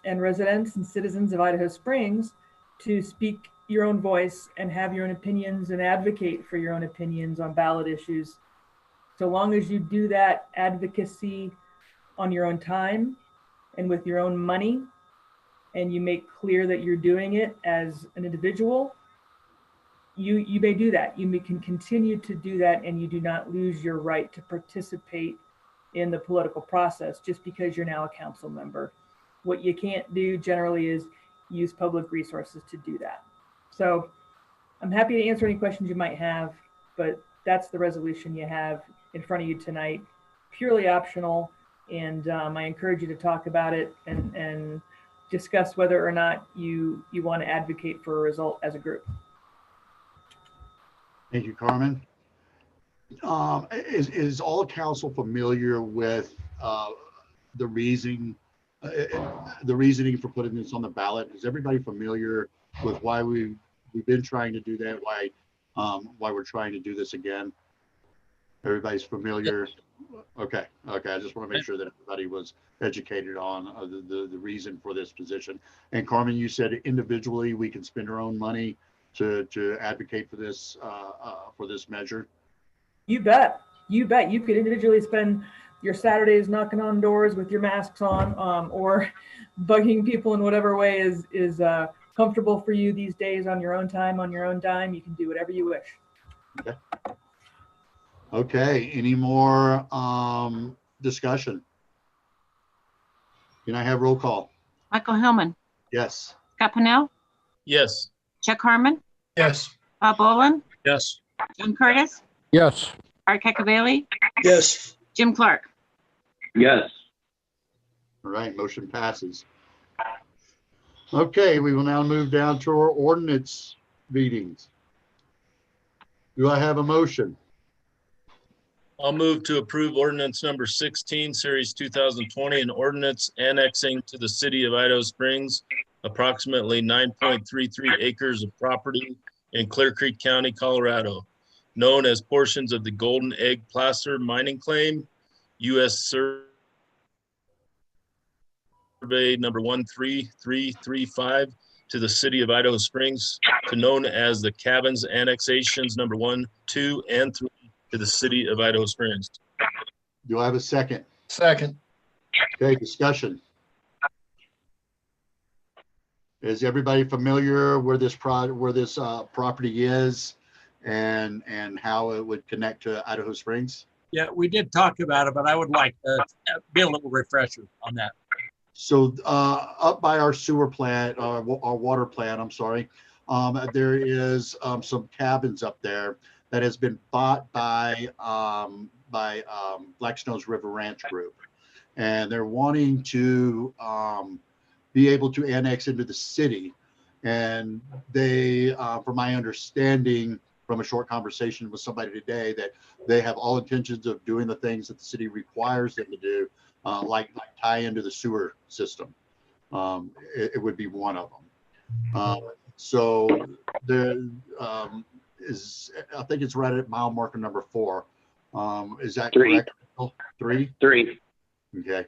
residents and citizens of Idaho Springs to speak your own voice and have your own opinions and advocate for your own opinions on ballot issues. So long as you do that advocacy on your own time and with your own money, and you make clear that you're doing it as an individual, you may do that. You can continue to do that, and you do not lose your right to participate in the political process just because you're now a council member. What you can't do generally is use public resources to do that. So I'm happy to answer any questions you might have, but that's the resolution you have in front of you tonight, purely optional. And I encourage you to talk about it and discuss whether or not you want to advocate for a result as a group. Thank you, Carmen. Is all council familiar with the reasoning for putting this on the ballot? Is everybody familiar with why we've been trying to do that? Why we're trying to do this again? Everybody's familiar? Okay, okay. I just want to make sure that everybody was educated on the reason for this position. And Carmen, you said individually we can spend our own money to advocate for this measure. You bet. You bet. You could individually spend your Saturdays knocking on doors with your masks on, or bugging people in whatever way is comfortable for you these days on your own time, on your own dime. You can do whatever you wish. Okay. Okay. Any more discussion? Can I have roll call? Michael Hillman, Yes. Scott Pennell, Yes. Chuck Harmon, Yes. Bob Boland, Yes. John Curtis, Yes. Art Cacavelli, Yes. Jim Clark. Yes. All right, motion passes. Okay, we will now move down to our ordinance meetings. Do I have a motion? I'll move to approve ordinance number 16, series 2020, an ordinance annexing to the city of Idaho Springs approximately 9.33 acres of property in Clear Creek County, Colorado, known as portions of the Golden Egg Placer mining claim, U.S. Survey number 13335, to the city of Idaho Springs, to known as the Cabins Annexations number 1, 2, and 3, to the city of Idaho Springs. Do I have a second? Second. Okay, discussion. Is everybody familiar where this property is and how it would connect to Idaho Springs? Yeah, we did talk about it, but I would like to be a little refresher on that. So up by our sewer plant, our water plant, I'm sorry, there is some cabins up there that has been bought by Blackstone's River Ranch Group. And they're wanting to be able to annex into the city. And they, from my understanding, from a short conversation with somebody today, that they have all intentions of doing the things that the city requires them to do, like tie into the sewer system. It would be one of them. So there is, I think it's right at mile marker number 4. Is that correct? 3? 3. Okay.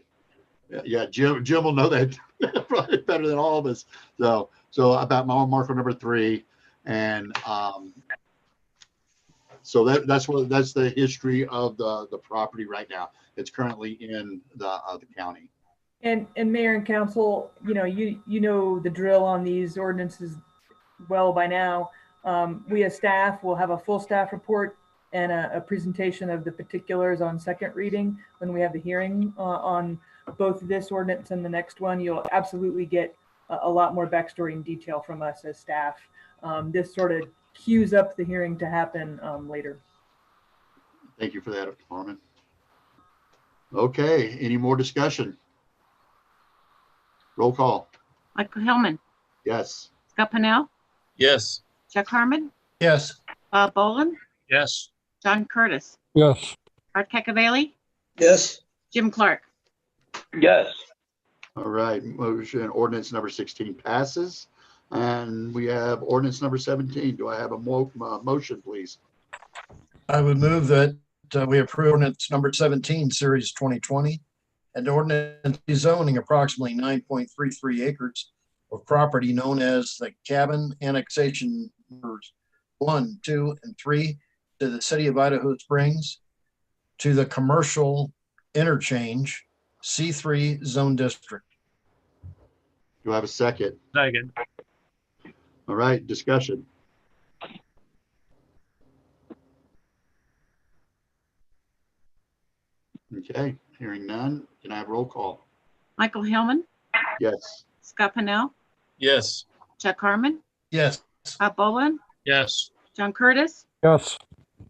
Yeah, Jim will know that probably better than all of us. So about mile marker number 3, and so that's the history of the property right now. It's currently in the county. And Mayor and Council, you know the drill on these ordinances well by now. We as staff will have a full staff report and a presentation of the particulars on second reading when we have the hearing on both this ordinance and the next one. You'll absolutely get a lot more backstory and detail from us as staff. This sort of cues up the hearing to happen later. Thank you for that, Carmen. Okay, any more discussion? Roll call. Michael Hillman, Yes. Scott Pennell, Yes. Chuck Harmon, Yes. Bob Boland, Yes. John Curtis, Yes. Art Cacavelli, Yes. Jim Clark. Yes. All right, motion ordinance number 16 passes. And we have ordinance number 17. Do I have a motion, please? I would move that we approve ordinance number 17, series 2020, and ordinance zoning approximately 9.33 acres of property known as the Cabin Annexation numbers 1, 2, and 3 to the city of Idaho Springs, to the commercial interchange C3 zone district. Do I have a second? Second. All right, discussion. Okay, hearing none. Can I have roll call? Michael Hillman, Yes. Scott Pennell, Yes. Chuck Harmon, Yes. Bob Boland, Yes. John Curtis, Yes.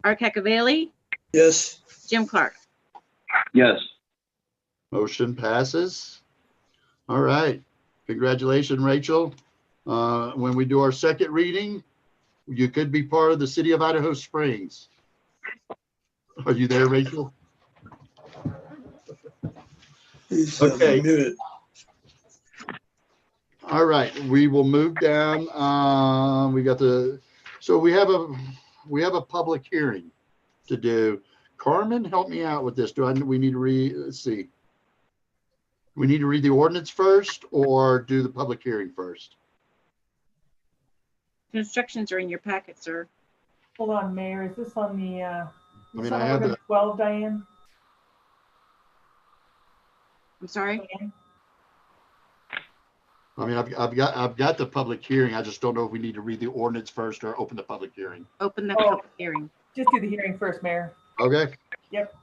Art Cacavelli, Yes. Jim Clark. Yes. Motion passes. All right. Congratulations, Rachel. When we do our second reading, you could be part of the city of Idaho Springs. Are you there, Rachel? He's Okay. muted. All right, we will move down. So we have a public hearing to do. Carmen, help me out with this. We need to read, let's see. We need to read the ordinance first or do the public hearing first? The instructions are in your packet, sir. Hold on, Mayor, is this on the, mean, I have the- 12, Diane? I'm sorry? Diane? I mean, I've got the public hearing. I just don't know if we need to read the ordinance first or open the public hearing. Open the Oh. public hearing. Just do the hearing first, Mayor. Okay. Yep.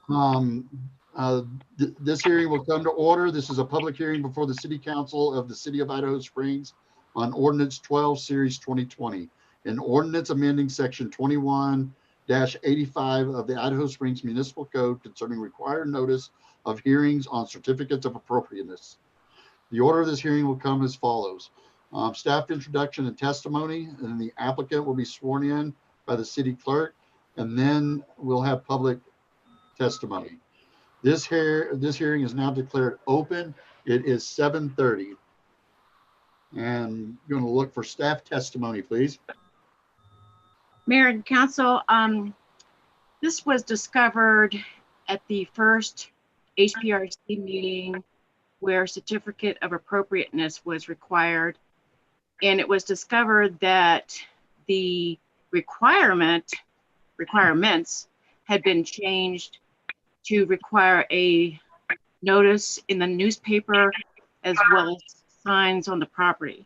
This hearing will come to order. This is a public hearing before the City Council of the City of Idaho Springs on Ordinance 12, Series 2020. An ordinance amending Section 21-85 of the Idaho Springs Municipal Code concerning required notice of hearings on certificates of appropriateness. The order of this hearing will come as follows. Staff introduction and testimony, and the applicant will be sworn in by the city clerk, and then we'll have public testimony. This hearing is now declared open. It is 7:30. And I'm going to look for staff testimony, please. Mayor and council, this was discovered at the first HPRC meeting where certificate of appropriateness was required. And it was discovered that the requirements had been changed to require a notice in the newspaper as well as signs on the property.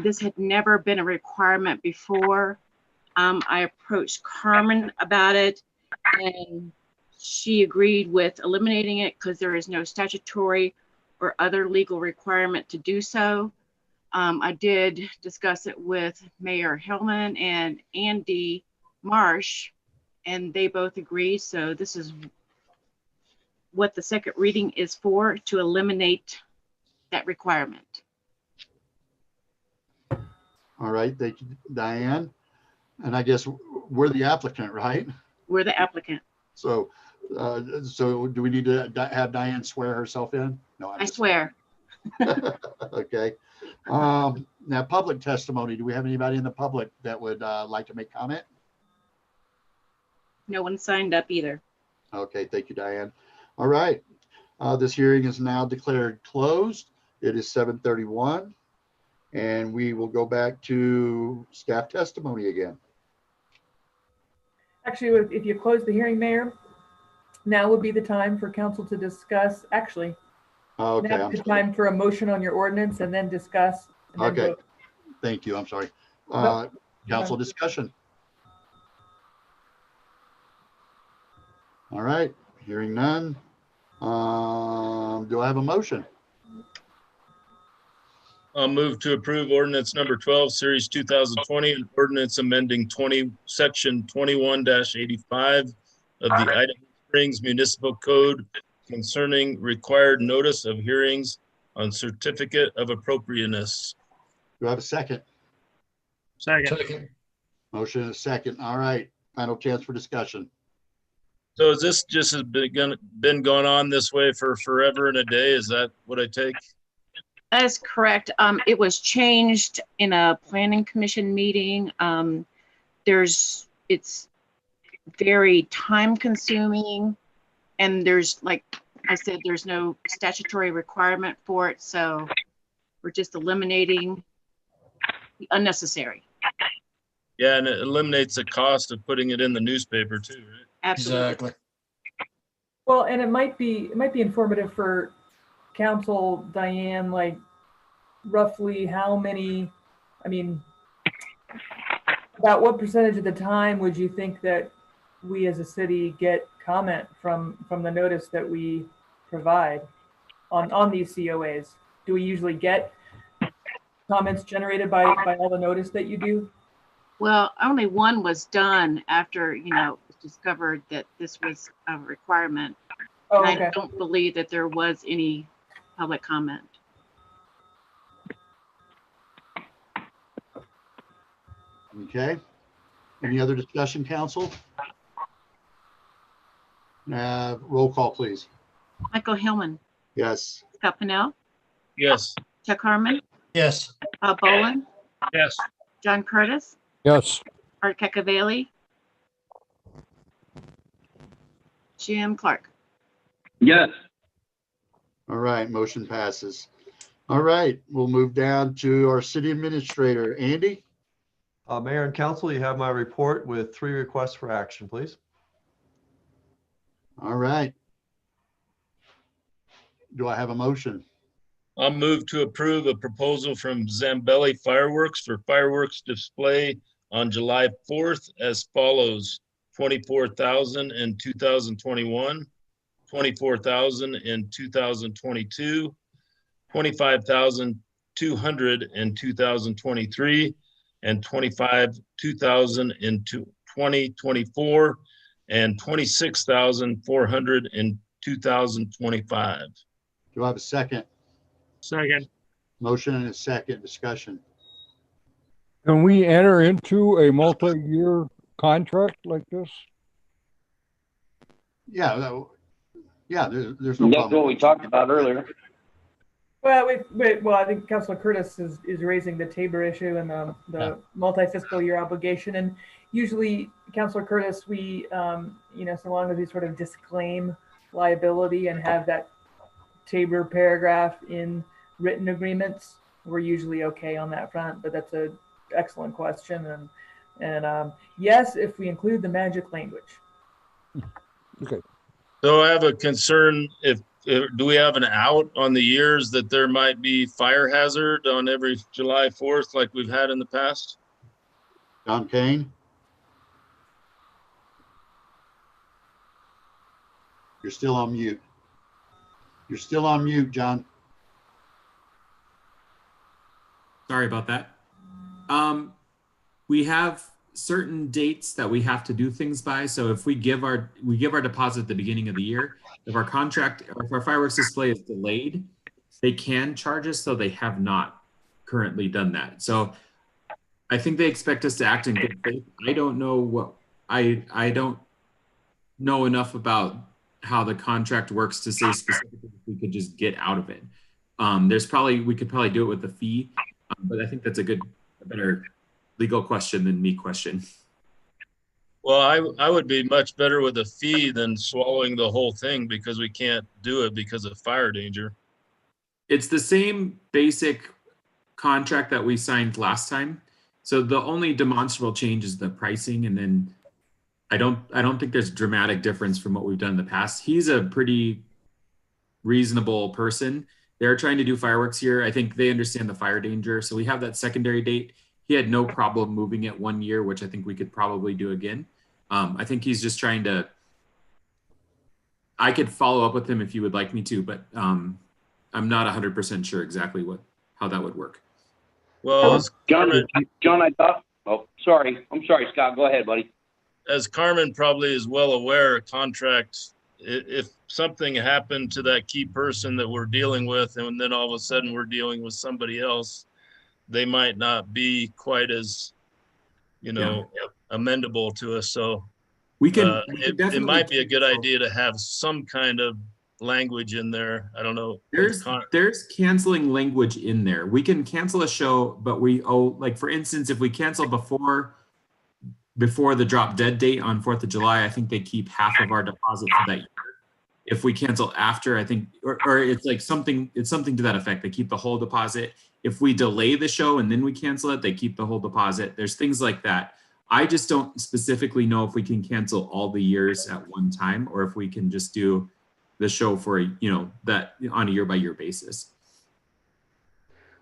This had never been a requirement before. I approached Carmen about it and she agreed with eliminating it because there is no statutory or other legal requirement to do so. I did discuss it with Mayor Hellman and Andy Marsh, and they both agree. So this is what the second reading is for, to eliminate that requirement. All right, thank you, Diane. And I guess we're the applicant, right? We're the applicant. So, so do we need to have Diane swear herself in? No, I swear. Okay. Now, public testimony. Do we have anybody in the public that would like to make comment? No one signed up either. Okay, thank you, Diane. All right. This hearing is now declared closed. It is 7:31. And we will go back to staff testimony again. Actually, if you close the hearing, Mayor, now would be the time for council to discuss, actually. Okay. Now's the time for a motion on your ordinance and then discuss. And then Okay. vote. Thank you. I'm sorry. No. Council discussion. All right, hearing none. Do I have a motion? I'll move to approve ordinance number 12, series 2020, and ordinance amending section 21-85 of the Idaho Springs Municipal Code concerning required notice of hearings on certificate of appropriateness. Do I have a second? Second. Motion and a second. All right, final chance for discussion. So is this just has been going on this way for forever and a day? Is that what I take? That is correct. It was changed in a planning commission meeting. It's very time consuming and there's, like I said, there's no statutory requirement for it. So we're just eliminating the unnecessary. Yeah, and it eliminates the cost of putting it in the newspaper too, right? Absolutely. Exactly. Well, and it might be informative for council, Diane, like roughly how many, I mean, about what percentage of the time would you think that we as a city get comment from the notice that we provide on these COAs? Do we usually get comments generated by all the notice that you do? Well, only one was done after, it was discovered that this was a requirement. Oh, And okay. I don't believe that there was any public comment. Okay. Any other discussion, council? Roll call, please. Michael Hillman, Yes. Scott Pennell, Yes. Chuck Harmon, Yes. Bob Boland, Yes. John Curtis, Yes. Art Cacavelli, Jim Clark. Yes. All right, motion passes. All right, we'll move down to our city administrator, Andy. Mayor and council, you have my report with 3 requests for action, please. All right. Do I have a motion? I'll move to approve a proposal from Zambelli Fireworks for fireworks display on July 4th as follows: 24,000 in 2021, 24,000 in 2022, 25,200 in 2023, and 2,000 in 2024, and 26,400 in 2025. Do I have a second? Second. Motion and a second. Discussion. Can we enter into a multi-year contract like this? Yeah, there's no That's problem. what we talked about earlier. Well, I think Councilor Curtis is raising the Tabor issue and the multi-fiscal year obligation. And usually, Councilor Curtis, we, so long as we sort of disclaim liability and have that Tabor paragraph in written agreements, we're usually okay on that front. But that's an excellent question. And yes, if we include the magic language. Okay. So I have a concern, if do we have an out on the years that there might be fire hazard on every July 4th like we've had in the past? John Kane? You're still on mute. You're still on mute, John. Sorry about that. We have certain dates that we have to do things by. So if we give our deposit at the beginning of the year, if our contract or if our fireworks display is delayed, they can charge us. So they have not currently done that. So I think they expect us to act in good faith. I don't know I don't know enough about how the contract works to say specifically if we could just get out of it. We could probably do it with the fee, but I think that's a better legal question than me question. Well, I would be much better with a fee than swallowing the whole thing because we can't do it because of fire danger. It's the same basic contract that we signed last time. So the only demonstrable change is the pricing, and then I don't think there's a dramatic difference from what we've done in the past. He's a pretty reasonable person. They're trying to do fireworks here. I think they understand the fire danger. So we have that secondary date. He had no problem moving it 1 year, which I think we could probably do again. I think he's just trying to, I could follow up with him if you would like me to, but I'm not 100% sure exactly how that would work. Well, John, I thought, I'm sorry, Scott, go ahead, buddy. As Carmen probably is well aware, contracts, if something happened to that key person that we're dealing with, and then all of a sudden we're dealing with somebody else, they might not be quite as, amendable to us. So we can, it might be a good idea to have some kind of language in there. I don't know. There's canceling language in there. We can cancel a show, but we owe, like, for instance, if we cancel before the drop dead date on 4th of July, I think they keep half of our deposit for that year. If we cancel after, I think, or it's like something to that effect. They keep the whole deposit. If we delay the show and then we cancel it, they keep the whole deposit. There's things like that. I just don't specifically know if we can cancel all the years at one time, or if we can just do the show for, that on a year by year basis.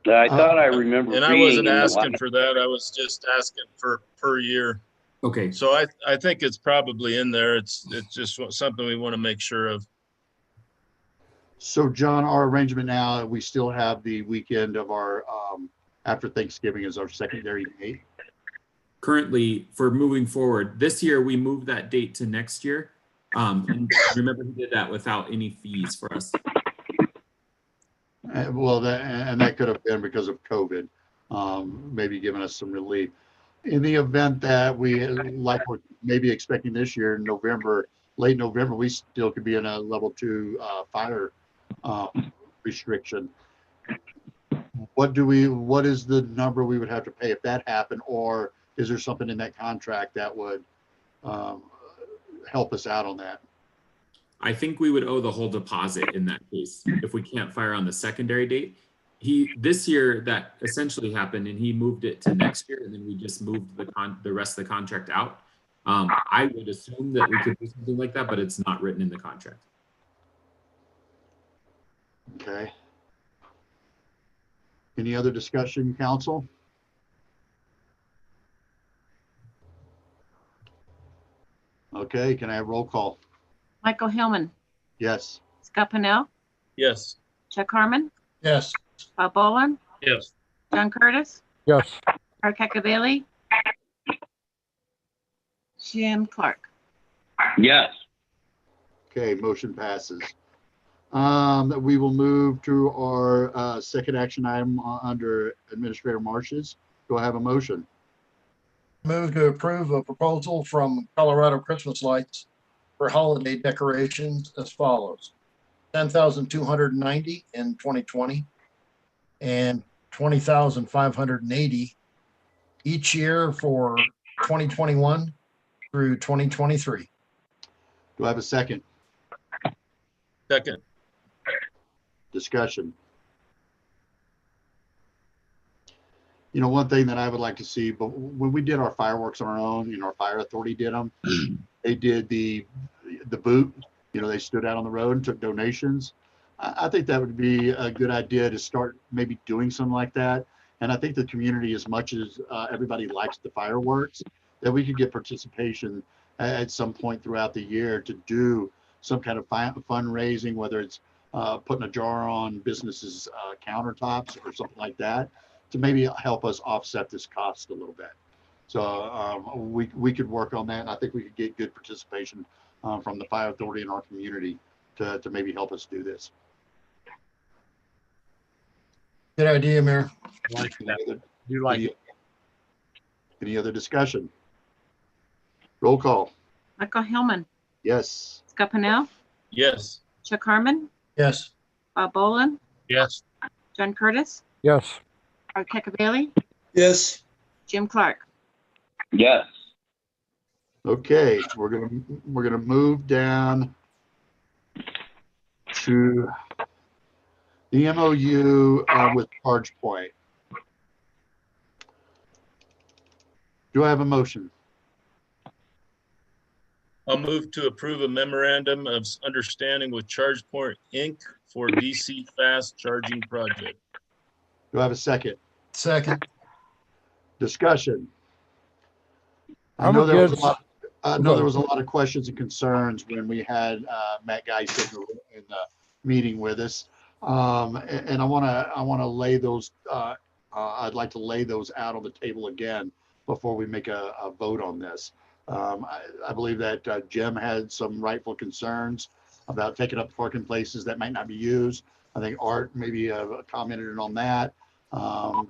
I thought I remember. And I wasn't asking for that. I was just asking for per year. Okay. So I think it's probably in there. It's just something we want to make sure of. So John, our arrangement now, we still have the weekend of our, after Thanksgiving as our secondary date. Currently, for moving forward, this year we moved that date to next year. And remember, he did that without any fees for us. Well, that could have been because of COVID, maybe giving us some relief. In the event that we, like we're maybe expecting this year in November, late November, we still could be in a level 2 fire restriction. What is the number we would have to pay if that happened, or is there something in that contract that would help us out on that? I think we would owe the whole deposit in that case if we can't fire on the secondary date. This year that essentially happened, and he moved it to next year, and then we just moved the rest of the contract out. I would assume that we could do something like that, but it's not written in the contract. Okay. Any other discussion, council? Okay, can I have roll call? Michael Hillman, Yes. Scott Pennell, Yes. Chuck Harmon, Yes. Bob Boland, Yes. John Curtis, Yes. Art Cacavelli, Jim Clark. Yes. Okay, motion passes. We will move to our second action item under Administrator Marsh's. Do I have a motion? Move to approve a proposal from Colorado Christmas Lights for holiday decorations as follows. 10,290 in 2020 and 20,580 each year for 2021 through 2023. Do I have a second? Second. Discussion. You know, one thing that I would like to see, but when we did our fireworks on our own, you know, our fire authority did them. They did the boot, you know, they stood out on the road and took donations. I think that would be a good idea to start maybe doing something like that. And I think the community, as much as everybody likes the fireworks, that we could get participation at some point throughout the year to do some kind of fundraising, whether it's putting a jar on businesses' countertops or something like that, to maybe help us offset this cost a little bit. So we could work on that, and I think we could get good participation from the fire authority in our community to maybe help us do this. Good idea, Mayor. Like that. Any other discussion? Roll call. Michael Hillman, Yes. Scott Pennell, Yes. Chuck Harmon, Yes. Bob Boland, Yes. John Curtis, Yes. Art Cacavelli, Yes. Jim Clark. Yes. Okay, we're gonna move down to the MOU with ChargePoint. Do I have a motion? I'll move to approve a memorandum of understanding with ChargePoint Inc. for DC fast charging project. Do I have a second? Second. Discussion. I I'm know there was a against- lot. I know there was a lot of questions and concerns when we had Matt Guy sitting in the meeting with us, and I want to lay those. I'd like to lay those out on the table again before we make a vote on this. I believe that Jim had some rightful concerns about taking up parking places that might not be used. I think Art maybe commented on that.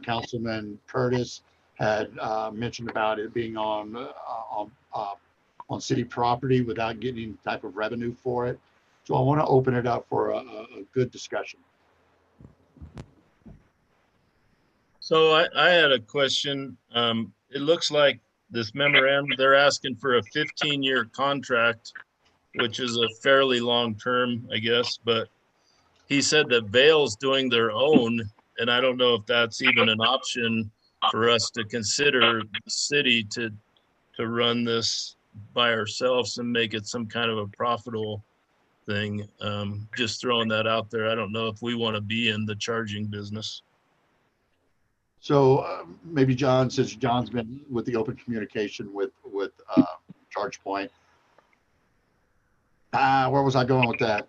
Councilman Curtis had mentioned about it being on city property without getting any type of revenue for it. So I want to open it up for a good discussion. So I had a question. It looks like this memorandum, they're asking for a 15-year contract, which is a fairly long term, I guess, but he said that Vail's doing their own, and I don't know if that's even an option for us to consider the city to run this by ourselves and make it some kind of a profitable thing. Just throwing that out there. I don't know if we want to be in the charging business. So maybe John, since John's been with the open communication with ChargePoint, where was I going with that?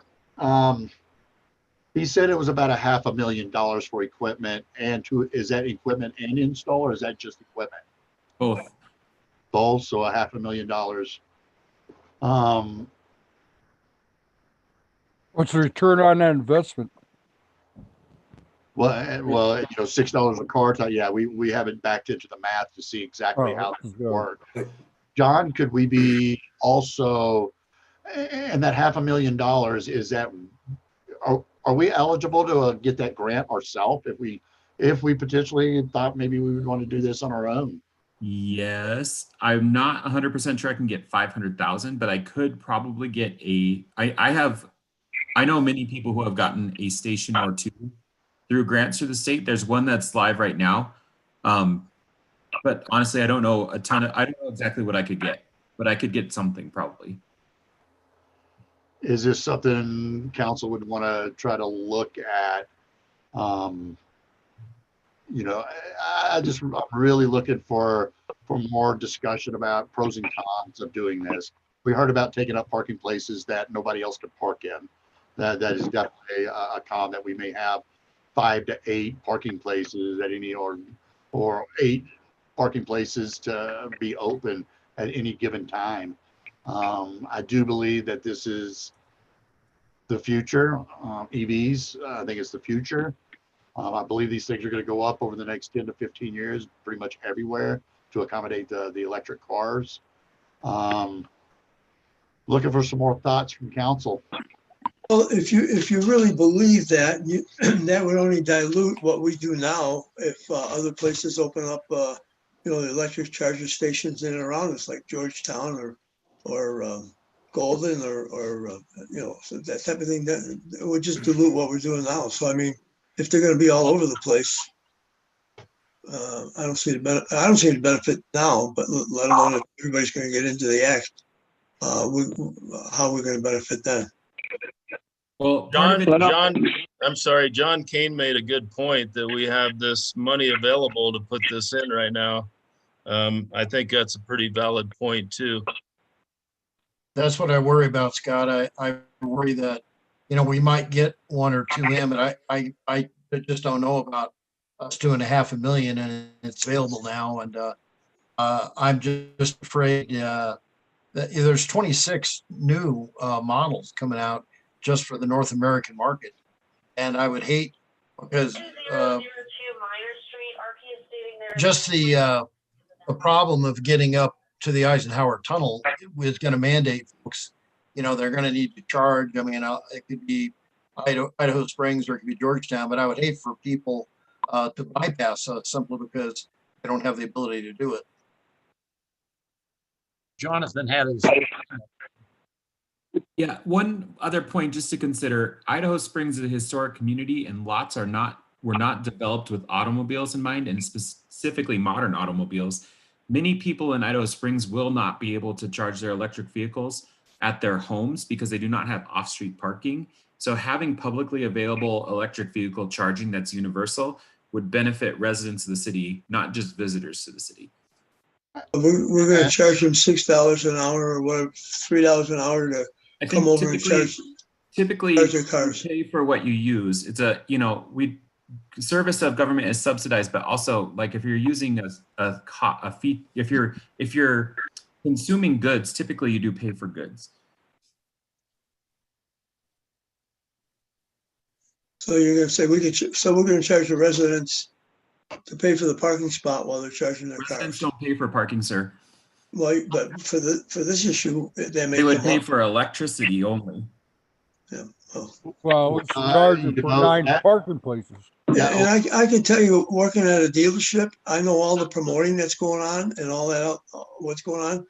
He said it was about $500,000 for equipment and is that equipment and install, or is that just equipment? Both. Both, so $500,000. What's the return on that investment? Well, you know, $6 a car. Yeah, we haven't backed into the math to see exactly how this works. John, could we be also, and that $500,000, is that, are we eligible to get that grant ourselves if we potentially thought maybe we would want to do this on our own? Yes, I'm not 100% sure I can get 500,000, but I could probably get I know many people who have gotten a station or two through grants through the state. There's one that's live right now. But honestly, I don't know I don't know exactly what I could get, but I could get something probably. Is this something council would want to try to look at? You know, I'm really looking for more discussion about pros and cons of doing this. We heard about taking up parking places that nobody else could park in. That is definitely a con, that we may have 5 to 8 parking places at any, or 8 parking places to be open at any given time. I do believe that this is the future. EVs, I think it's the future. I believe these things are going to go up over the next 10 to 15 years, pretty much everywhere, to accommodate the electric cars. Looking for some more thoughts from council. Well, if you really believe that, that would only dilute what we do now. If other places open up, the electric charger stations in and around us, like Georgetown or Golden or so that type of thing, that it would just dilute what we're doing now. So I mean, if they're going to be all over the place, I don't see the benefit now. But let alone if everybody's going to get into the act, how are we going to benefit then? Well, John Kane made a good point that we have this money available to put this in right now. I think that's a pretty valid point too. That's what I worry about, Scott. I worry that, we might get 1 or 2 in, but I just don't know about us $2.5 million, and it's available now. And I'm just afraid that there's 26 new models coming out just for the North American market. And I would hate, because just the problem of getting up to the Eisenhower Tunnel is going to mandate folks, they're going to need to charge. I mean, it could be Idaho Springs or it could be Georgetown, but I would hate for people to bypass us simply because they don't have the ability to do it. Jonathan had his. Yeah, one other point just to consider, Idaho Springs is a historic community and lots were not developed with automobiles in mind, and specifically modern automobiles. Many people in Idaho Springs will not be able to charge their electric vehicles at their homes because they do not have off-street parking. So having publicly available electric vehicle charging that's universal would benefit residents of the city, not just visitors to the city. We're going to charge them $6 an hour or whatever, $3 an hour to come over and charge. Typically, your cars. You pay for what you use. It's service of government is subsidized, but also like if you're using a fee, if you're consuming goods, typically you do pay for goods. So you're going to say so we're going to charge the residents to pay for the parking spot while they're charging their Residents cars. don't pay for parking, sir. Well, but for this issue, they would pay for electricity only. Yeah. Oh. Well, it's charging for 9 parking places. Yeah, and I can tell you, working at a dealership, I know all the promoting that's going on and all that, what's going on.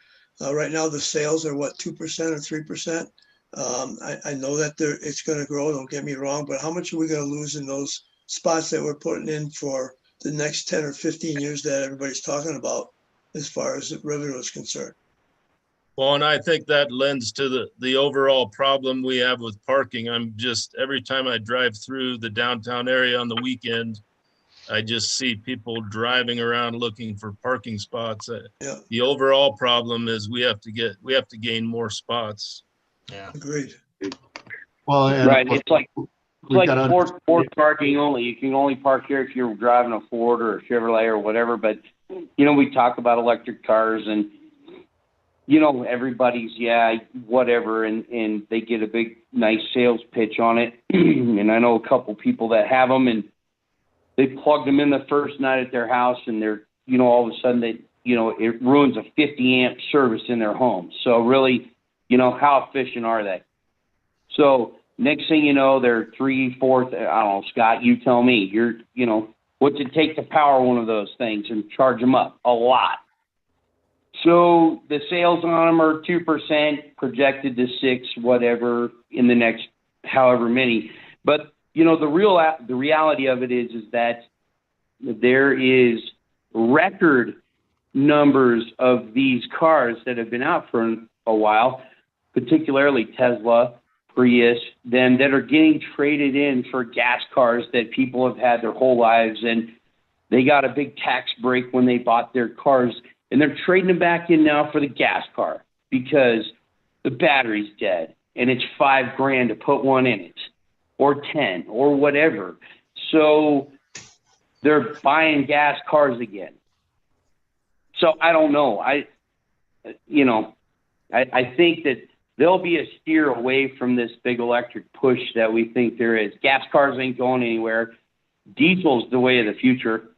Right now, the sales are 2% or 3%. I know that it's going to grow. Don't get me wrong, but how much are we going to lose in those spots that we're putting in for the next 10 or 15 years that everybody's talking about, as far as the revenue is concerned? Well, and I think that lends to the overall problem we have with parking. Every time I drive through the downtown area on the weekend, I just see people driving around looking for parking spots. Yeah. The overall problem is we have to gain more spots. Yeah. Agreed. Well, right. It's like Ford parking only. You can only park here if you're driving a Ford or a Chevrolet or whatever. But, we talk about electric cars and, everybody's, whatever. And they get a big, nice sales pitch on it. And I know a couple people that have them and they plugged them in the first night at their house and they're, all of a sudden it ruins a 50 amp service in their home. So really, how efficient are they? So next thing you know, they're 3/4, I don't know, Scott, you tell me, what's it take to power one of those things and charge them up? A lot. So the sales on them are 2%, projected to 6, whatever, in the next however many. But, you know, the reality of it is that there is record numbers of these cars that have been out for a while, particularly Tesla, Prius, then that are getting traded in for gas cars that people have had their whole lives, and they got a big tax break when they bought their cars, and they're trading them back in now for the gas car because the battery's dead and it's $5,000 to put one in it, or 10 or whatever. So they're buying gas cars again. So I don't know. I think that there'll be a steer away from this big electric push that we think there is. Gas cars ain't going anywhere. Diesel's the way of the future.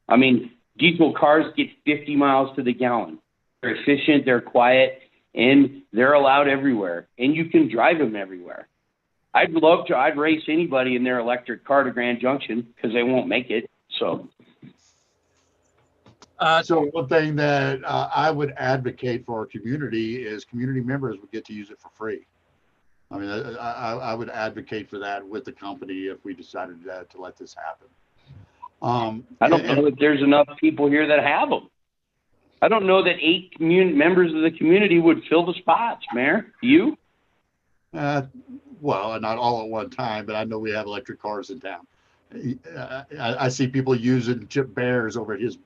I mean, diesel cars get 50 miles to the gallon. They're efficient, they're quiet, and they're allowed everywhere. And you can drive them everywhere. I'd race anybody in their electric car to Grand Junction because they won't make it. So one thing that I would advocate for our community is community members would get to use it for free. I mean, I would advocate for that with the company if we decided to let this happen. I don't know if there's enough people here that have them. I don't know that 8 members of the community would fill the spots, Mayor. You? Well, not all at one time, but I know we have electric cars in town. I see people using Chip Bears over at his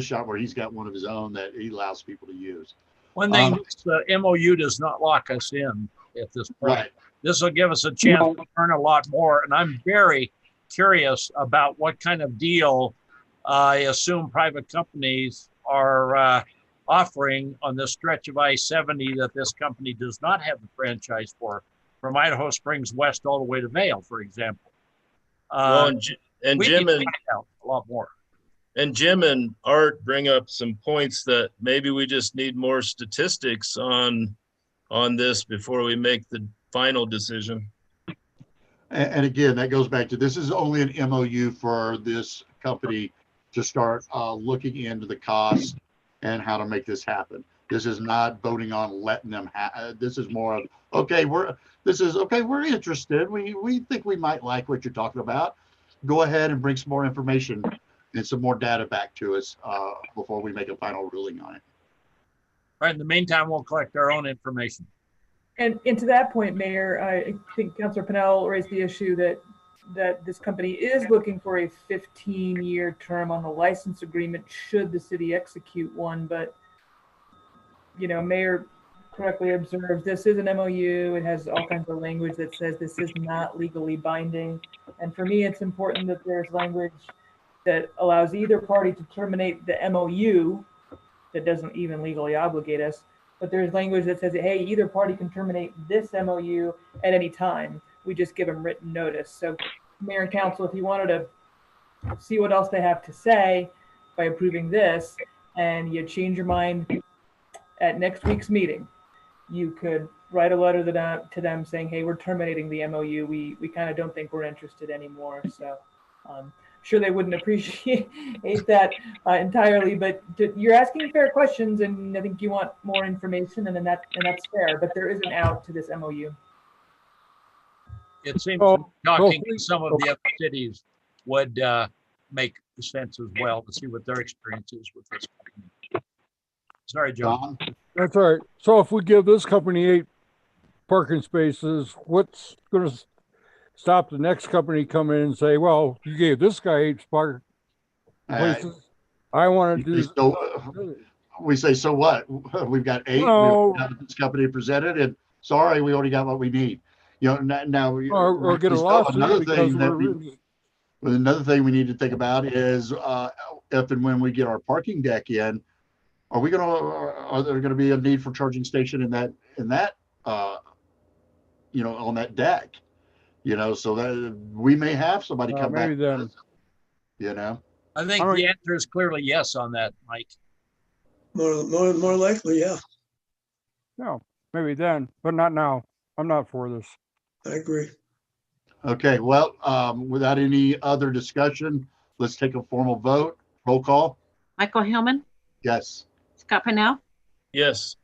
shop where he's got one of his own that he allows people to use. One thing, the MOU does not lock us in at this point. Right. This will give us a chance to learn a lot more. And I'm very curious about what kind of deal I assume private companies are offering on this stretch of I-70 that this company does not have the franchise for, from Idaho Springs West all the way to Vail, for example. Well, and we Jim need to and find out a lot more. And Jim and Art bring up some points that maybe we just need more statistics on this before we make the final decision. And again, that goes back to, this is only an MOU for this company to start looking into the cost and how to make this happen. This is not voting on letting them this is more of, okay, we're interested. We think we might like what you're talking about. Go ahead and bring some more information and some more data back to us before we make a final ruling on it. All right, in the meantime, we'll collect our own information. And to that point, Mayor, I think Councilor Pennell raised the issue that this company is looking for a 15-year term on the license agreement should the city execute one. But, you know, Mayor correctly observed, this is an MOU. It has all kinds of language that says this is not legally binding. And for me, it's important that there's language that allows either party to terminate the MOU that doesn't even legally obligate us. But there's language that says, hey, either party can terminate this MOU at any time. We just give them written notice. So Mayor and Council, if you wanted to see what else they have to say by approving this, and you change your mind at next week's meeting, you could write a letter to them saying, hey, we're terminating the MOU. We kind of don't think we're interested anymore. So sure they wouldn't appreciate that entirely, but you're asking fair questions, and I think you want more information, and that's fair. But there is an out to this MOU. It seems talking to some of the other cities would make sense as well to see what their experience is with this company. Sorry, John. That's all right. So if we give this company 8 parking spaces, what's going to stop the next company come in and say, well, you gave this guy 8 parking places. I want to do. We say, so what? We've got 8. No. We have this company presented, and sorry, we already got what we need. You know, now or get a lawsuit. Another thing we need to think about is if and when we get our parking deck in, are there going to be a need for charging station in that on that deck? You know, so that we may have somebody come back. Then. You know, I think the answer is clearly yes on that, Mike. More likely, yeah. No, maybe then, but not now. I'm not for this. I agree. Okay, well, without any other discussion, let's take a formal vote. Roll call. Michael Hillman, Yes. Scott Pennell, Yes.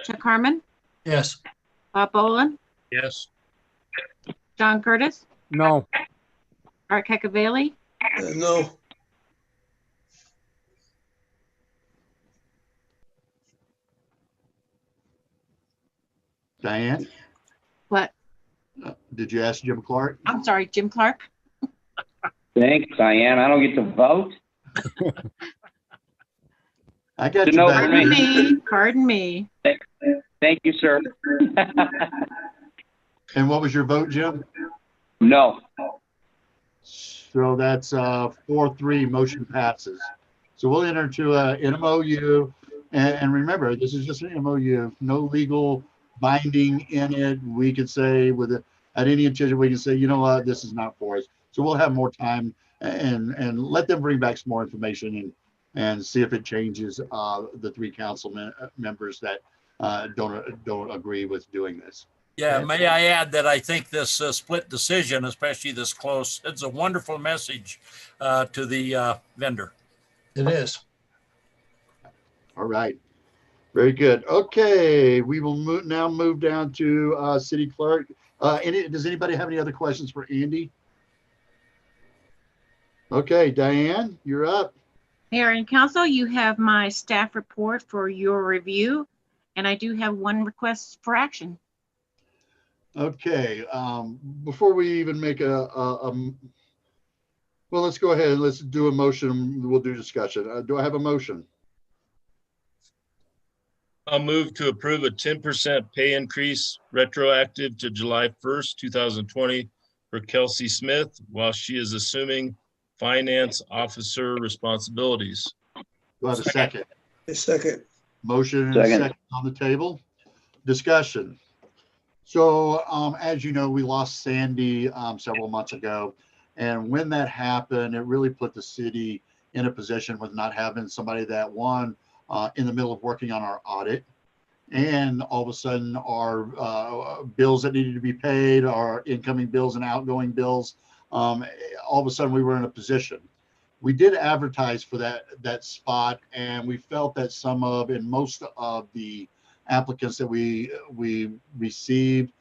Chuck Harmon, Yes. Bob Boland, Yes. John Curtis, No. Art Cacavelli, No. Diane, what? did you ask Jim Clark? I'm sorry, Jim Clark. Thanks, Diane. I don't get to vote. I got To you know back. for Pardon me. Pardon me. Thank you, sir. And what was your vote, Jim? No. So that's 4-3, motion passes. So we'll enter into an MOU. And remember, this is just an MOU, no legal binding in it. We could say at any intention, we can say, you know what, this is not for us. So we'll have more time and let them bring back some more information and see if it changes the 3 council members that don't agree with doing this. Yeah, may I add that I think this split decision, especially this close, it's a wonderful message to the vendor. It is. All right. Very good. Okay, we will now move down to city clerk. Does anybody have any other questions for Andy? Okay, Diane, you're up. Mayor and council, you have my staff report for your review, and I do have one request for action. Okay, before we even make well, let's go ahead and let's do a motion. We'll do discussion. Do I have a motion? I'll move to approve a 10% pay increase retroactive to July 1st, 2020 for Kelsey Smith while she is assuming finance officer responsibilities. Do I have a second? A second. Motion and a second on the table. Discussion. So as you know, we lost Sandy several months ago. And when that happened, it really put the city in a position with not having somebody that in the middle of working on our audit. And all of a sudden our bills that needed to be paid, our incoming bills and outgoing bills, all of a sudden we were in a position. We did advertise for that spot, and we felt that most of the applicants that we received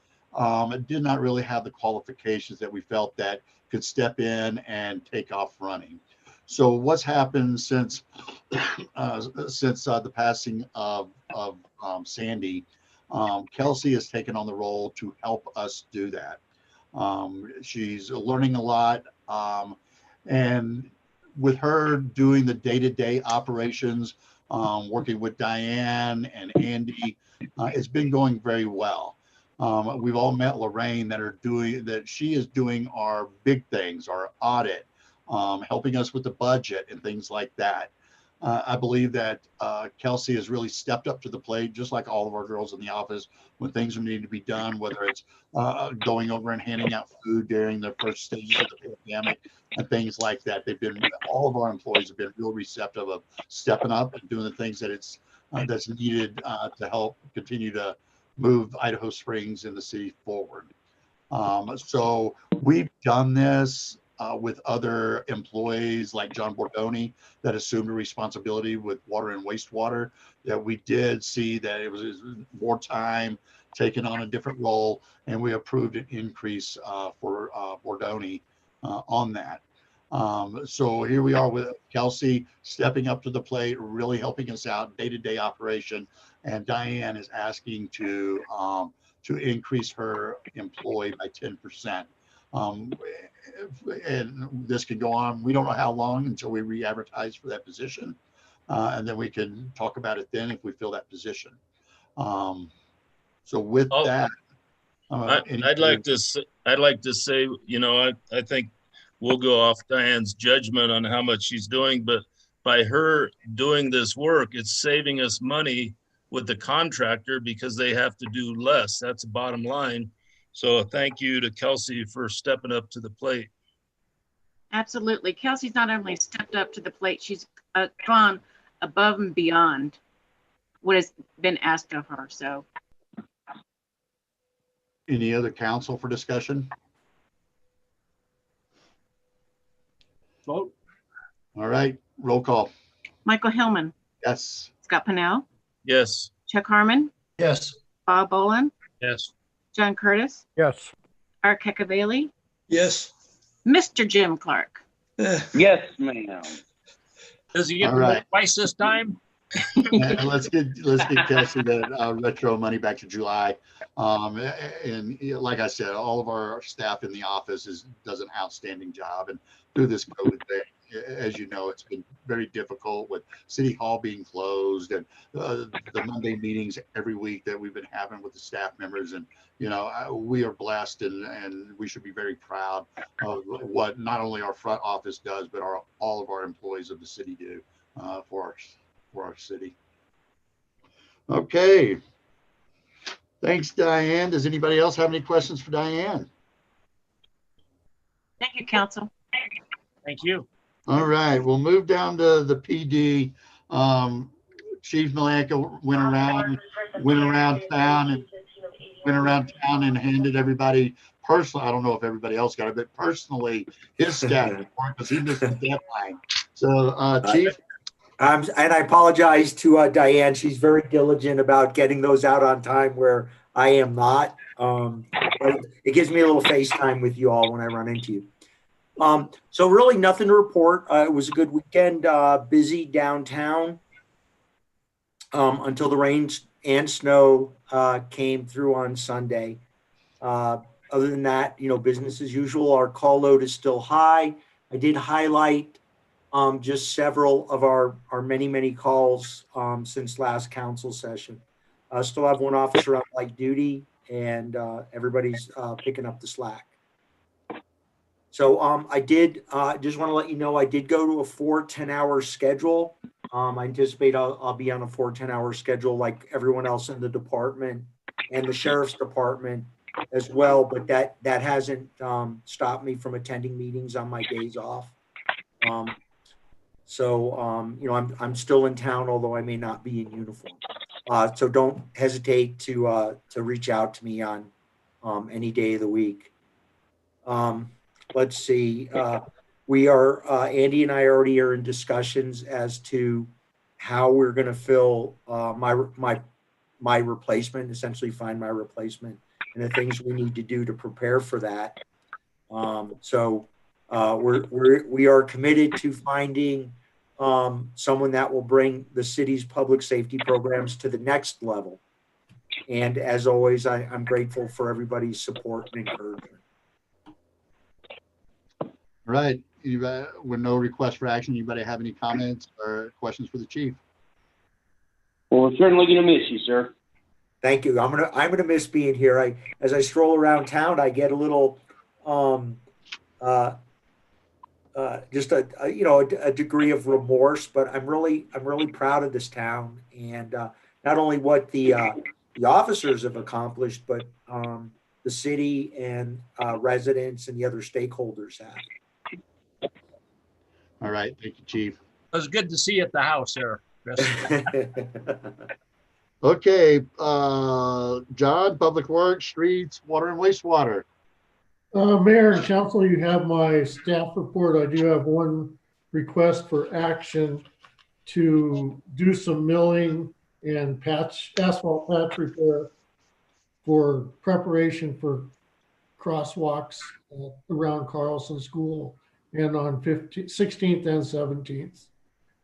did not really have the qualifications that we felt that could step in and take off running. So what's happened since the passing of Sandy, Kelsey has taken on the role to help us do that. She's learning a lot, and with her doing the day-to-day operations, working with Diane and Andy, it's been going very well. We've all met Lorraine that she is doing our big things, our audit, helping us with the budget and things like that. I believe that Kelsey has really stepped up to the plate, just like all of our girls in the office, when things are needing to be done, whether it's going over and handing out food during the first stages of the pandemic and things like that. All of our employees have been real receptive of stepping up and doing the things that's needed to help continue to move Idaho Springs and the city forward. So we've done this with other employees like John Bordoni that assumed a responsibility with water and wastewater, that we did see that it was more time taking on a different role, and we approved an increase for Bordoni on that. So here we are with Kelsey stepping up to the plate, really helping us out day-to-day operation, and Diane is asking to increase her employee by 10%. And this could go on. We don't know how long until we re-advertise for that position, and then we can talk about it then if we fill that position. So with that, I'd like to say, I think we'll go off Diane's judgment on how much she's doing, but by her doing this work, it's saving us money with the contractor because they have to do less. That's the bottom line. So thank you to Kelsey for stepping up to the plate. Absolutely. Kelsey's not only stepped up to the plate, she's gone above and beyond what has been asked of her. So. Any other council for discussion? Vote. All right, roll call. Michael Hillman, Yes. Scott Pennell, Yes. Chuck Harmon, Yes. Bob Boland, Yes. John Curtis, Yes. Art Cacavelli, Yes. Mr. Jim Clark. Yes, ma'am. Does he get All to right. vote twice this time? And let's get Kelsey that retro money back to July. And like I said, all of our staff in the office does an outstanding job. And through this COVID thing, as you know, it's been very difficult with City Hall being closed and the Monday meetings every week that we've been having with the staff members. And we are blessed, and we should be very proud of what not only our front office does, but all of our employees of the city do for our city. Okay. Thanks, Diane. Does anybody else have any questions for Diane? Thank you, Council. Thank you. All right, we'll move down to the PD. Chief Malanka went around town and handed everybody personally. I don't know if everybody else got it, but personally his staff report because he missed the deadline. So, Chief. And I apologize to Diane. She's very diligent about getting those out on time where I am not. But it gives me a little FaceTime with you all when I run into you. So really nothing to report. It was a good weekend, busy downtown until the rain and snow came through on Sunday. Other than that, business as usual. Our call load is still high. I did highlight just several of our many calls since last council session. Still have one officer on light duty, and everybody's picking up the slack. So I did just want to let you know I did go to a 4 10-hour schedule. I anticipate I'll be on a 4 10-hour schedule like everyone else in the department and the sheriff's department as well. But that hasn't stopped me from attending meetings on my days off. I'm still in town, although I may not be in uniform. So don't hesitate to reach out to me on any day of the week. Let's see. We are Andy and I already are in discussions as to how we're going to fill my replacement, essentially find my replacement, and the things we need to do to prepare for that. We are committed to finding someone that will bring the city's public safety programs to the next level. And as always, I'm grateful for everybody's support and encouragement. All right. With no request for action, anybody have any comments or questions for the chief? Well, we're certainly going to miss you, sir. Thank you. I'm gonna miss being here. As I stroll around town, I get a little just a degree of remorse, but I'm really proud of this town, and not only what the officers have accomplished, but the city and residents and the other stakeholders have. All right, thank you, Chief. It was good to see you at the house there, Chris. Okay, John, Public Works, Streets, Water and Wastewater. Mayor and Council, you have my staff report. I do have one request for action to do some milling and asphalt patch repair for preparation for crosswalks around Carlson School and on 16th and 17th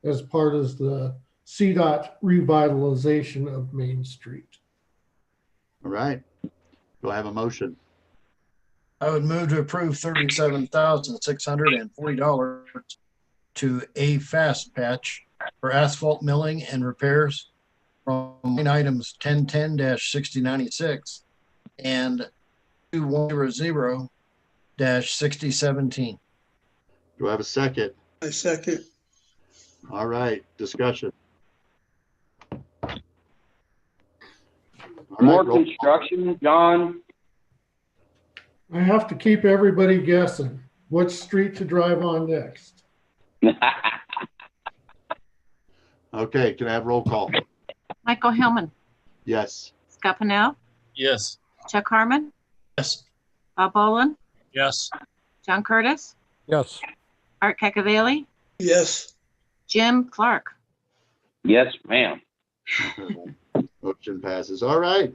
as part of the CDOT revitalization of Main Street. All right. Do I have a motion? I would move to approve $37,640 to A Fast Patch for asphalt milling and repairs from line items 1010-6096 and 2100-6017. Do I have a second? I second. All right, discussion. More construction, John? I have to keep everybody guessing what street to drive on next. Okay, can I have roll call? Michael Hillman, Yes. Scott Pennell, Yes. Chuck Harmon, Yes. Bob Boland, Yes. John Curtis, Yes. Art Cacavelli, Yes. Jim Clark. Yes, ma'am. Motion passes. All right.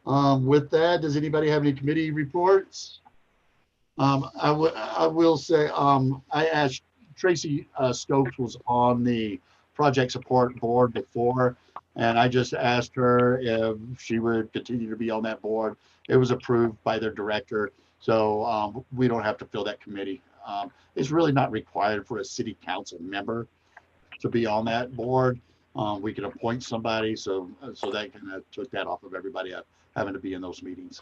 With that, does anybody have any committee reports? I will say, I asked Tracy Stokes was on the project support board before, and I just asked her if she would continue to be on that board. It was approved by their director, so we don't have to fill that committee. It's really not required for a city council member to be on that board. We can appoint somebody, so that kind of took that off of everybody having to be in those meetings.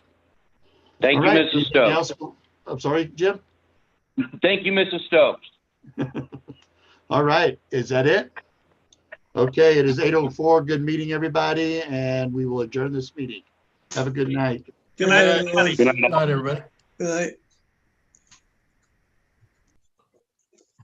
Thank All you, right, Mrs. anything Stokes. else? I'm sorry, Jim? Thank you, Mrs. Stokes. All right, is that it? Okay, it is 8:04. Good meeting, everybody, and we will adjourn this meeting. Have a good night. Good night, Good night, everyone. everybody. Good night, everybody. Good night.